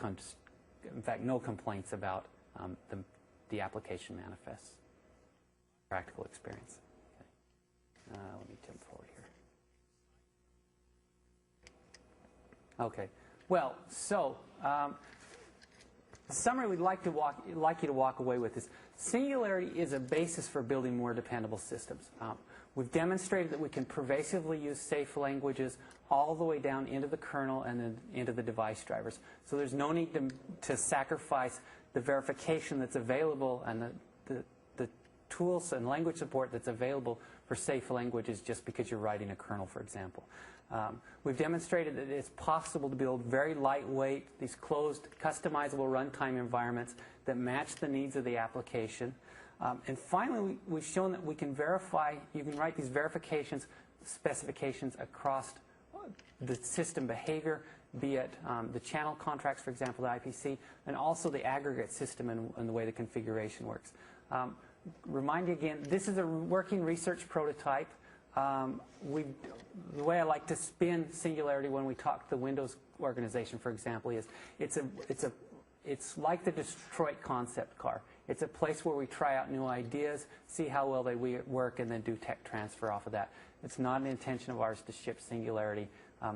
in fact, no complaints about the application manifests. Practical experience. Okay. Let me jump forward here. Okay. Well, so the summary we'd like you to walk away with is Singularity is a basis for building more dependable systems. We've demonstrated that we can pervasively use safe languages all the way down into the kernel and then into the device drivers. So there's no need to sacrifice the verification that's available and the tools and language support that's available for safe languages just because you're writing a kernel, for example. We've demonstrated that it's possible to build very lightweight, these closed, customizable runtime environments that match the needs of the application. And finally, we've shown that we can verify, you can write these verifications, specifications across the system behavior, be it the channel contracts, for example, the IPC, and also the aggregate system and the way the configuration works. Remind you again, this is a working research prototype. The way I like to spin Singularity when we talk to the Windows organization, for example, is it's like the Detroit concept car. It's a place where we try out new ideas, see how well they work, and then do tech transfer off of that. It's not an intention of ours to ship Singularity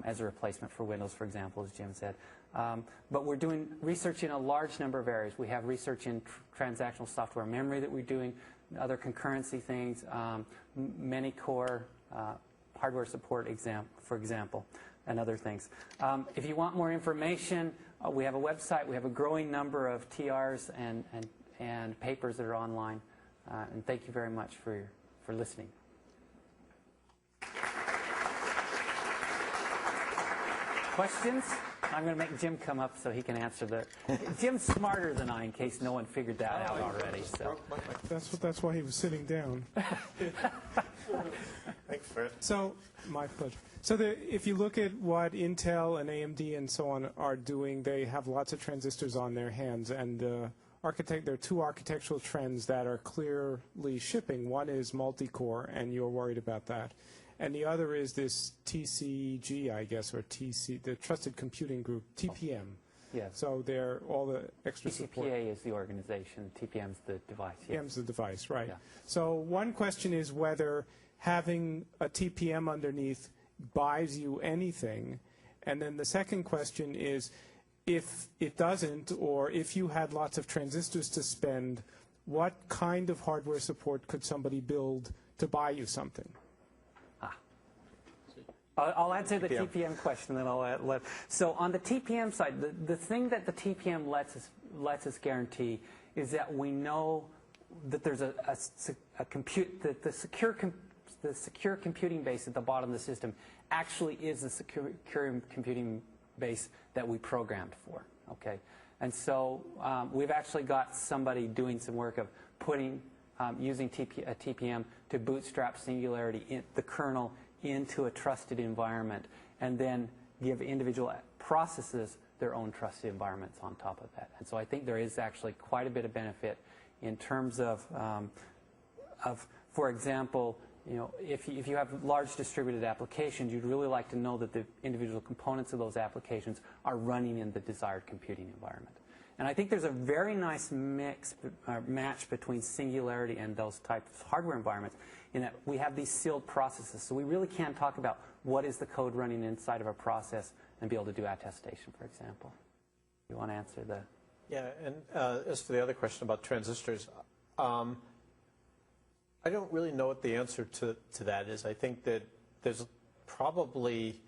as a replacement for Windows, for example, as Jim said. But we're doing research in a large number of areas. We have research in transactional software memory that we're doing, other concurrency things, many core hardware support, for example, and other things. If you want more information, we have a website. We have a growing number of TRs and papers that are online. And thank you very much for listening. Questions? I'm going to make Jim come up so he can answer the. Jim's smarter than I, in case no one figured that out already. So that's why he was sitting down. Thanks, Fred. So, my pleasure. So if you look at what Intel and AMD and so on are doing, they have lots of transistors on their hands, and there are two architectural trends that are clearly shipping. One is multi-core, and you're worried about that. And the other is this TCG, I guess, or the Trusted Computing Group, TPM. Yes. So they're all the extra support. TCPA is the organization. TPM is the device. Yes. TPM is the device, right. Yeah. So one question is whether having a TPM underneath buys you anything. And then the second question is, if it doesn't, or if you had lots of transistors to spend, what kind of hardware support could somebody build to buy you something? I'll answer the TPM question, then I'll let. So on the TPM side, the thing that the TPM lets us guarantee is that we know that there's a the secure computing base at the bottom of the system actually is the secure computing base that we programmed for. Okay, and so we've actually got somebody doing some work of using a TPM to bootstrap Singularity, the kernel, into a trusted environment, and then give individual processes their own trusted environments on top of that. And so I think there is actually quite a bit of benefit in terms of for example, if you have large distributed applications, you'd really like to know that the individual components of those applications are running in the desired computing environment. And I think there's a very nice match between Singularity and those types of hardware environments, in that we have these sealed processes. So we really can talk about what is the code running inside of a process and be able to do attestation, for example. You want to answer the... Yeah, and as for the other question about transistors, I don't really know what the answer to that is. I think that there's probably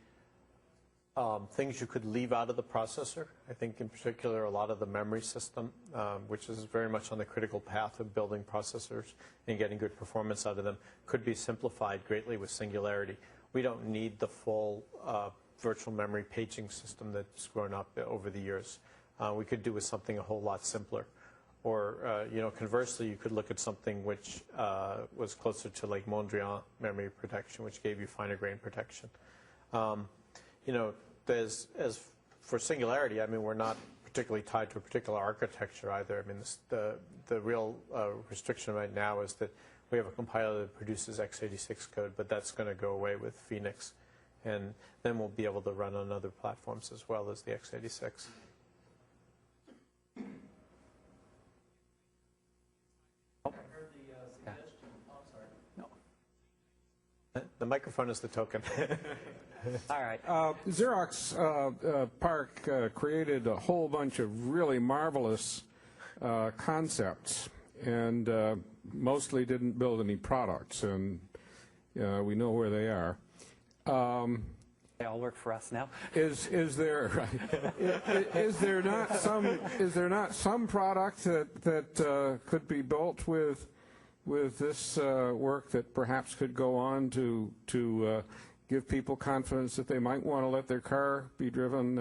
things you could leave out of the processor. I think in particular a lot of the memory system, which is very much on the critical path of building processors and getting good performance out of them, could be simplified greatly with Singularity. We don't need the full virtual memory paging system that's grown up over the years. We could do with something a whole lot simpler. Or, conversely, you could look at something which was closer to like Mondrian memory protection, which gave you finer grain protection. As for Singularity, I mean, we're not particularly tied to a particular architecture either. I mean, the real restriction right now is that we have a compiler that produces x86 code, but that's going to go away with Phoenix. And then we'll be able to run on other platforms as well as the x86. The microphone is the token. All right. Xerox PARC created a whole bunch of really marvelous concepts, and mostly didn't build any products, and we know where they are. They all work for us now. Is there not some product that could be built with this work that perhaps could go on to give people confidence that they might want to let their car be driven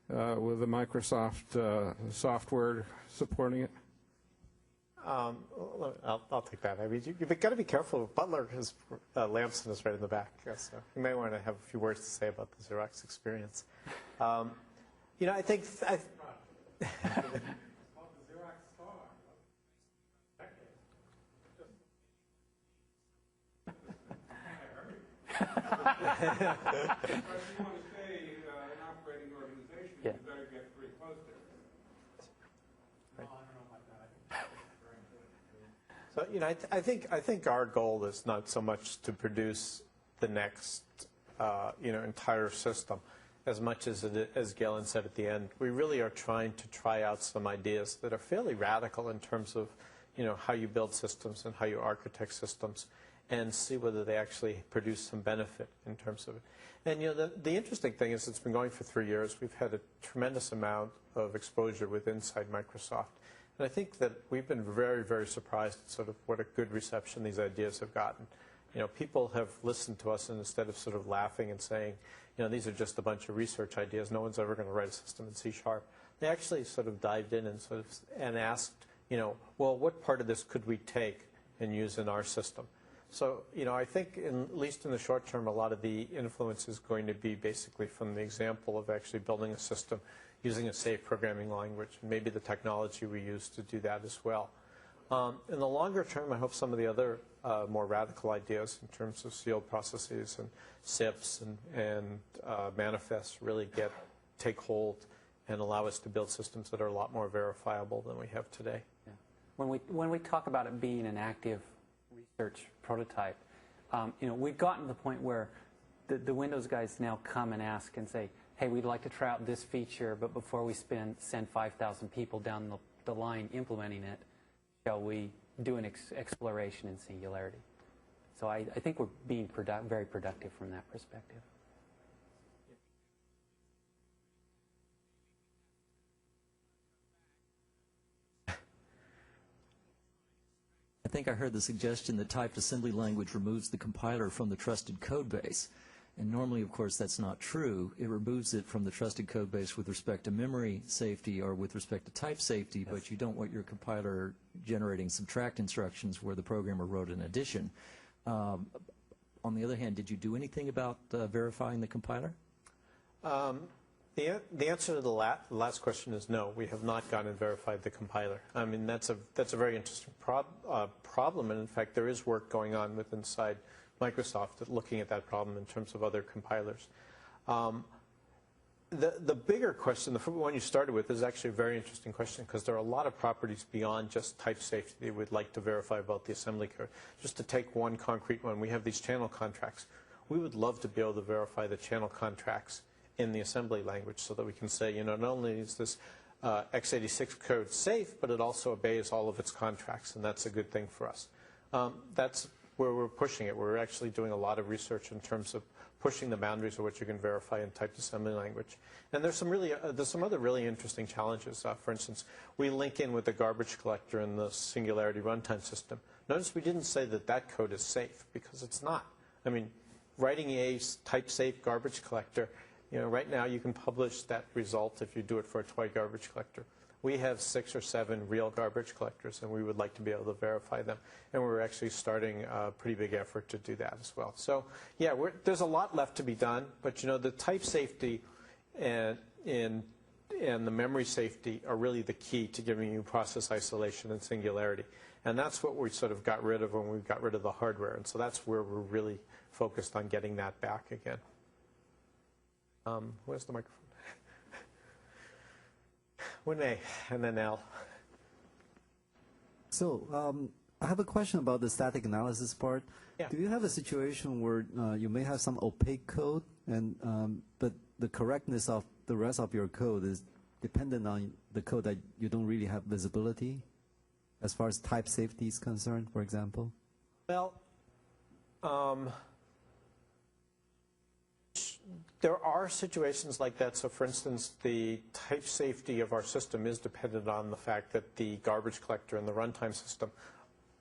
with the Microsoft software supporting it? I'll take that. I mean, you've got to be careful. Butler has Lamson is right in the back, so you may want to have a few words to say about the Xerox experience. You know, I think. So, you know, I think our goal is not so much to produce the next, you know, entire system, as much as Galen said at the end. We really are trying to try out some ideas that are fairly radical in terms of, you know, how you build systems and how you architect systems, and see whether they actually produce some benefit in terms of it. And, you know, the interesting thing is it's been going for 3 years. We've had a tremendous amount of exposure with inside Microsoft. And I think that we've been very, very surprised at sort of what a good reception these ideas have gotten. You know, people have listened to us, and instead of sort of laughing and saying, you know, these are just a bunch of research ideas, no one's ever going to write a system in C#, they actually sort of dived in and asked, you know, well, what part of this could we take and use in our system? So, you know, I think at least in the short term, a lot of the influence is going to be basically from the example of actually building a system using a safe programming language, and maybe the technology we use to do that as well. In the longer term, I hope some of the other more radical ideas in terms of sealed processes and SIFs and manifests really take hold and allow us to build systems that are a lot more verifiable than we have today. Yeah. When we talk about it being an active research prototype, you know, we've gotten to the point where the Windows guys now come and ask and say, hey, we'd like to try out this feature, but before we send 5,000 people down the line implementing it, shall we do an exploration in Singularity? So I think we're being very productive from that perspective. I think I heard the suggestion that typed assembly language removes the compiler from the trusted code base. And normally, of course, that's not true. It removes it from the trusted code base with respect to memory safety or with respect to type safety, yes. But you don't want your compiler generating subtract instructions where the programmer wrote an addition. On the other hand, did you do anything about verifying the compiler? The answer to the last question is no. We have not gone and verified the compiler. I mean, that's a very interesting problem, and in fact, there is work going on with inside Microsoft at looking at that problem in terms of other compilers. The bigger question, the one you started with, is actually a very interesting question because there are a lot of properties beyond just type safety that we'd like to verify about the assembly code. Just to take one concrete one, we have these channel contracts. We would love to be able to verify the channel contracts in the assembly language so that we can say, you know, not only is this x86 code safe, but it also obeys all of its contracts, and that's a good thing for us. That's where we're pushing it. We're actually doing a lot of research in terms of pushing the boundaries of what you can verify in typed assembly language. And there's some other really interesting challenges. For instance, we link in with the garbage collector in the Singularity runtime system. Notice we didn't say that that code is safe, because it's not. I mean, writing a type-safe garbage collector, you know, right now you can publish that result if you do it for a toy garbage collector. We have 6 or 7 real garbage collectors, and we would like to be able to verify them. And we're actually starting a pretty big effort to do that as well. So, yeah, there's a lot left to be done. But, you know, the type safety and the memory safety are really the key to giving you process isolation and Singularity. And that's what we sort of got rid of when we got rid of the hardware. And so that's where we're really focused on getting that back again. Where's the microphone? Winnie, and then Al. So I have a question about the static analysis part. Yeah. Do you have a situation where you may have some opaque code, and but the correctness of the rest of your code is dependent on the code that you don't really have visibility, as far as type safety is concerned, for example? Well, There are situations like that. So, for instance, the type safety of our system is dependent on the fact that the garbage collector in the runtime system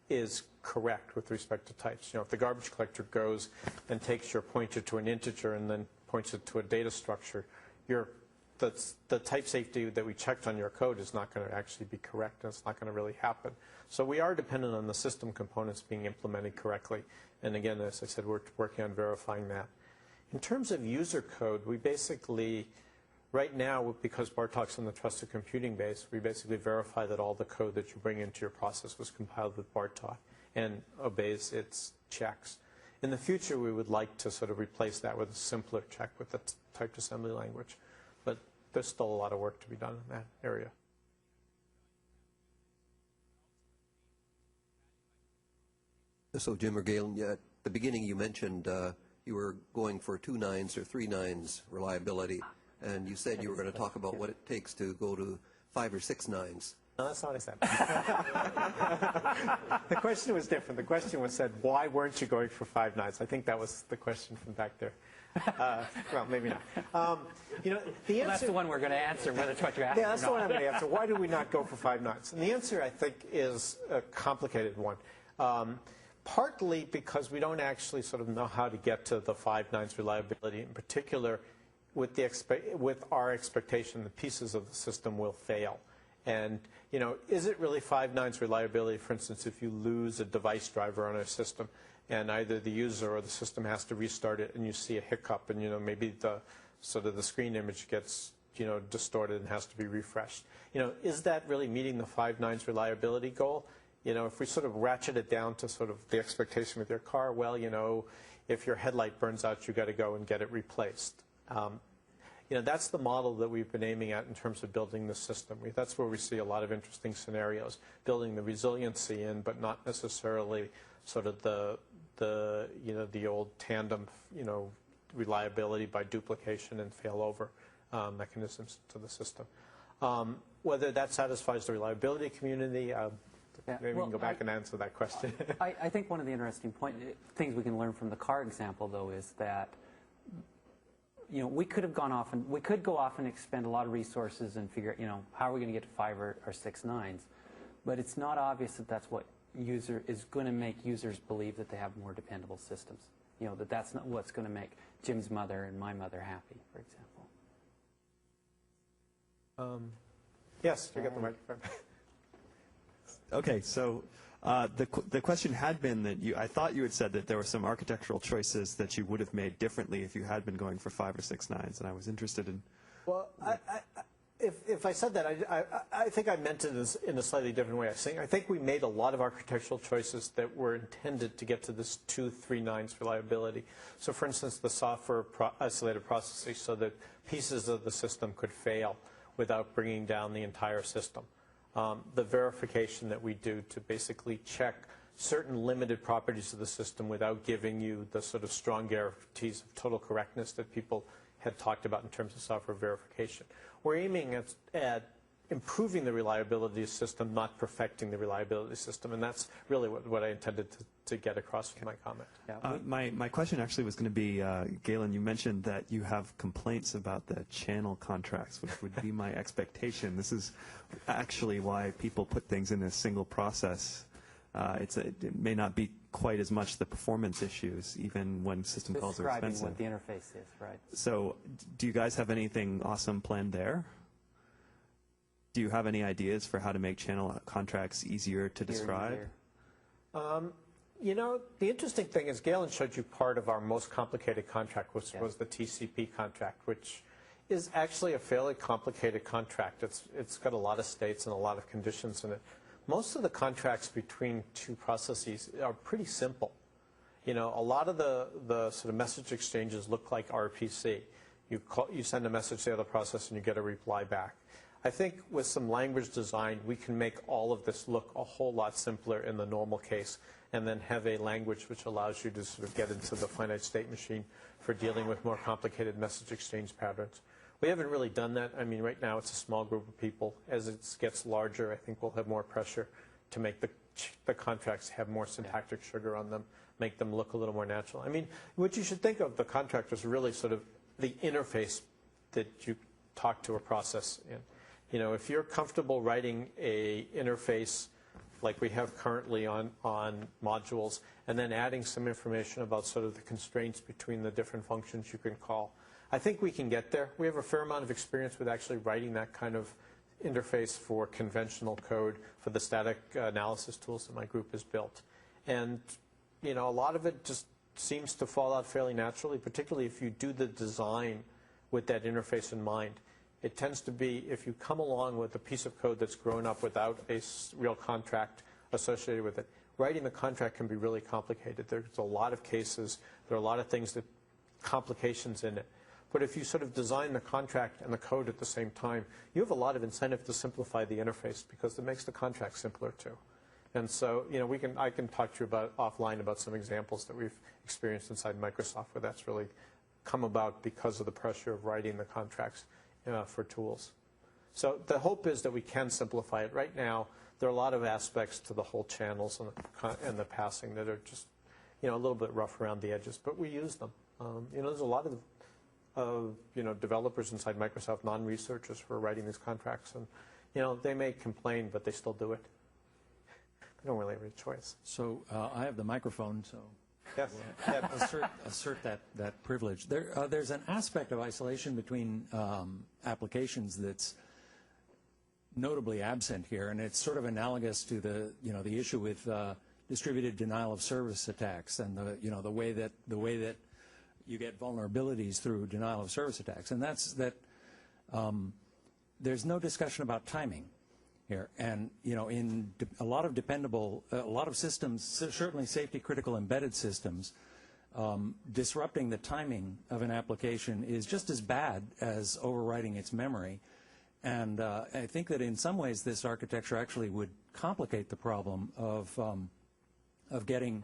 is correct with respect to types. You know, if the garbage collector goes and takes your pointer to an integer and then points it to a data structure, the type safety that we checked on your code is not going to actually be correct, and it's not going to really happen. So we are dependent on the system components being implemented correctly. And again, as I said, we're working on verifying that. In terms of user code, we basically, right now, because Bartok's in the trusted computing base, we basically verify that all the code that you bring into your process was compiled with Bartok and obeys its checks. In the future, we would like to sort of replace that with a simpler check with the typed assembly language. But there's still a lot of work to be done in that area. So, Jim or Galen, at the beginning you mentioned you were going for 2 nines or 3 nines reliability, and you said you were going to talk about what it takes to go to 5 or 6 nines. No, that's not what I said. The question was different. The question was said, why weren't you going for 5 nines? I think that was the question from back there. Well, maybe not. You know, the answer, Well, that's the one we're going to answer, whether it's what you asked yeah, that's or the one not. I'm going to answer. Why do we not go for 5 nines? And the answer, I think, is a complicated one. Partly because we don't actually sort of know how to get to the 5 nines reliability, in particular with our expectation that pieces of the system will fail. And, you know, is it really 5 nines reliability, for instance, if you lose a device driver on a system and either the user or the system has to restart it and you see a hiccup and, you know, maybe the sort of the screen image gets, you know, distorted and has to be refreshed. You know, is that really meeting the 5 nines reliability goal? You know, if we sort of ratchet it down to sort of the expectation with your car, well, you know, if your headlight burns out, you've got to go and get it replaced. You know, that's the model that we've been aiming at in terms of building the system. That's where we see a lot of interesting scenarios, building the resiliency in, but not necessarily sort of the you know, the old tandem, you know, reliability by duplication and failover mechanisms to the system. Whether that satisfies the reliability community, maybe we can go back and answer that question. I think one of the interesting things we can learn from the car example, though, is that, you know, we could go off and expend a lot of resources and figure out, you know, how are we going to get to 5 or 6 nines, but it's not obvious that that's what is going to make users believe that they have more dependable systems. You know, that's not what's going to make Jim's mother and my mother happy, for example. Yes, you got the microphone. Okay, so the question had been that I thought you had said that there were some architectural choices that you would have made differently if you had been going for 5 or 6 nines, and I was interested in. Well, if I said that, I think I meant it in a slightly different way. I think we made a lot of architectural choices that were intended to get to this 2, 3 nines reliability. So, for instance, the software isolated processing, so that pieces of the system could fail without bringing down the entire system. The verification that we do to basically check certain limited properties of the system without giving you the sort of strong guarantees of total correctness that people had talked about in terms of software verification. We're aiming at improving the reliability of the system, not perfecting the reliability of the system, and that's really what I intended to get across with my comment. Yeah. My question actually was going to be, Galen, you mentioned that you have complaints about the channel contracts, which would be my expectation. This is actually why people put things in a single process. It may not be quite as much the performance issues, even when system calls are expensive. Describing what the interface is, right. So do you guys have anything awesome planned there? Do you have any ideas for how to make channel contracts easier to describe? You know, the interesting thing is Galen showed you part of our most complicated contract, which was the TCP contract, which is actually a fairly complicated contract. It's got a lot of states and a lot of conditions in it. Most of the contracts between two processes are pretty simple. You know, a lot of the sort of message exchanges look like RPC. You send a message to the other process and you get a reply back. I think with some language design, we can make all of this look a whole lot simpler in the normal case, and then have a language which allows you to sort of get into the finite state machine for dealing with more complicated message exchange patterns. We haven't really done that. I mean, right now it's a small group of people. As it gets larger, I think we'll have more pressure to make the contracts have more syntactic sugar on them, make them look a little more natural. I mean, what you should think of the contract is really sort of the interface that you talk to a process in. You know, if you're comfortable writing a interface like we have currently on modules, and then adding some information about sort of the constraints between the different functions you can call, I think we can get there. We have a fair amount of experience with actually writing that kind of interface for conventional code for the static analysis tools that my group has built. And, you know, a lot of it just seems to fall out fairly naturally, particularly if you do the design with that interface in mind. It tends to be, if you come along with a piece of code that's grown up without a real contract associated with it, writing the contract can be really complicated. There's a lot of cases, there are a lot of things that, complications in it. But if you sort of design the contract and the code at the same time, you have a lot of incentive to simplify the interface because it makes the contract simpler too. And so, you know, I can talk to you about offline about some examples that we've experienced inside Microsoft where that's really come about because of the pressure of writing the contracts for tools. So the hope is that we can simplify it. Right now, there are a lot of aspects to the whole channels and the passing that are just, you know, a little bit rough around the edges, but we use them. You know, there's a lot of you know, developers inside Microsoft, non-researchers, who are writing these contracts, and you know, they may complain, but they still do it. They don't really have a choice. So I have the microphone, so yes, assert that privilege. There's an aspect of isolation between applications that's notably absent here, and it's sort of analogous to the issue with distributed denial of service attacks and the way that you get vulnerabilities through denial of service attacks, and that's that there's no discussion about timing here. And you know, in a lot of systems, certainly safety critical embedded systems, disrupting the timing of an application is just as bad as overwriting its memory. And I think that in some ways this architecture actually would complicate the problem of getting,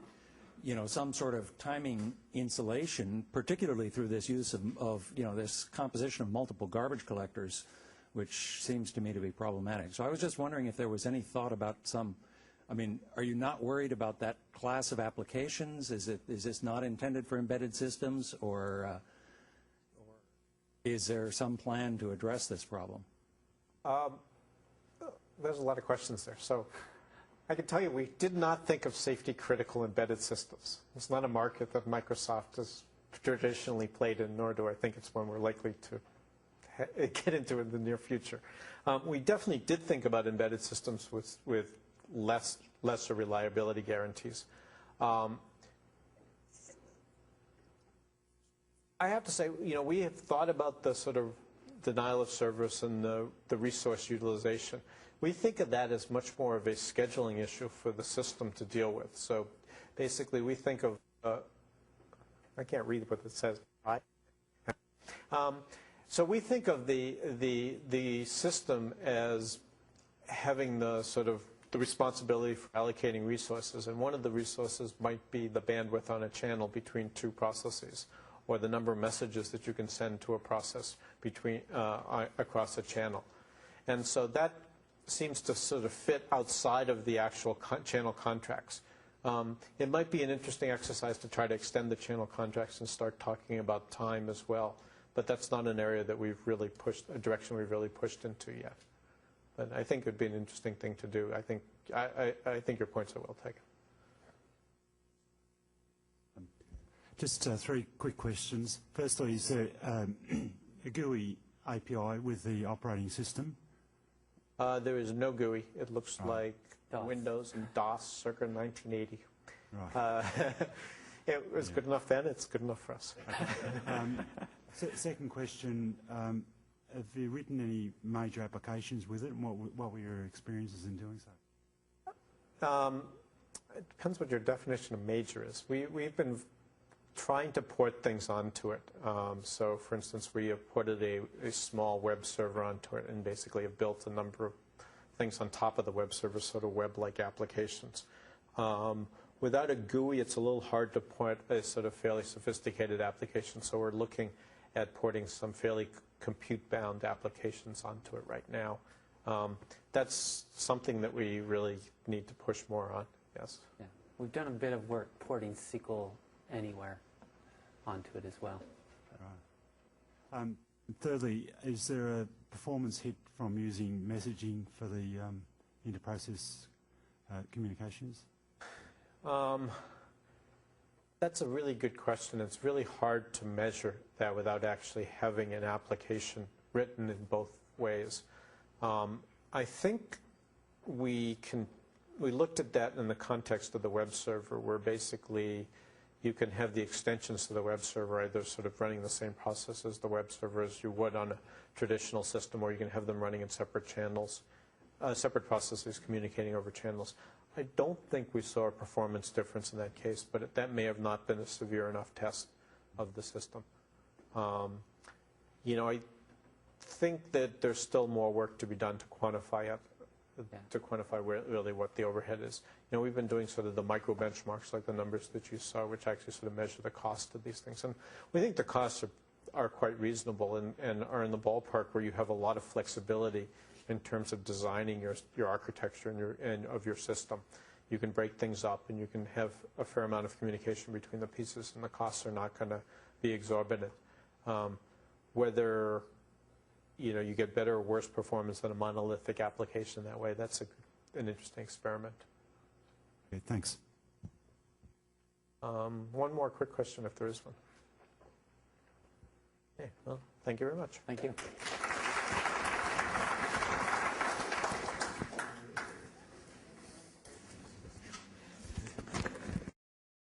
you know, some sort of timing insulation, particularly through this use of you know, this composition of multiple garbage collectors, which seems to me to be problematic. So I was just wondering if there was any thought about some, I mean, are you not worried about that class of applications? Is this not intended for embedded systems, or is there some plan to address this problem? There's a lot of questions there. So I can tell you we did not think of safety critical embedded systems. It's not a market that Microsoft has traditionally played in, nor do I think it's one we're likely to get into in the near future. We definitely did think about embedded systems with lesser reliability guarantees. I have to say, you know, we have thought about the sort of denial of service and the resource utilization. We think of that as much more of a scheduling issue for the system to deal with. So basically we think of, I can't read what it says, right? So we think of the system as having the sort of the responsibility for allocating resources, and one of the resources might be the bandwidth on a channel between two processes, or the number of messages that you can send to a process between across a channel. And so that seems to sort of fit outside of the actual channel contracts. It might be an interesting exercise to try to extend the channel contracts and start talking about time as well. But that's not an area that we've really pushed, a direction we've really pushed into yet. But I think it would be an interesting thing to do. I think your points are well taken. Just 3 quick questions. Firstly, is there a GUI API with the operating system? There is no GUI. It looks like DOS. Windows and DOS circa 1980. Right. It was good enough then. It's good enough for us. Second question, have you written any major applications with it, and what were your experiences in doing so? It depends what your definition of major is. We've been trying to port things onto it. So, for instance, we have ported a small web server onto it and basically have built a number of things on top of the web server, sort of web-like applications. Without a GUI, it's a little hard to port a sort of fairly sophisticated application, so we're looking at porting some fairly compute-bound applications onto it right now. That's something that we really need to push more on, yes. Yeah. We've done a bit of work porting SQL Anywhere onto it as well. Thirdly, is there a performance hit from using messaging for the inter-process communications? That's a really good question. It's really hard to measure that without actually having an application written in both ways. I think we looked at that in the context of the web server, where basically you can have the extensions to the web server either sort of running the same process as the web server as you would on a traditional system, or you can have them running in separate channels, separate processes communicating over channels. I don't think we saw a performance difference in that case, but that may have not been a severe enough test of the system. I think that there's still more work to be done to quantify it, really what the overhead is. We've been doing sort of the micro benchmarks, like the numbers that you saw, which actually sort of measure the cost of these things. And we think the costs are quite reasonable and are in the ballpark where you have a lot of flexibility in terms of designing your architecture and of your system. You can break things up, and you can have a fair amount of communication between the pieces, and the costs are not going to be exorbitant. Whether you get better or worse performance than a monolithic application that way, that's an interesting experiment. Okay, thanks. One more quick question, if there is one. Okay, well, thank you very much. Thank you.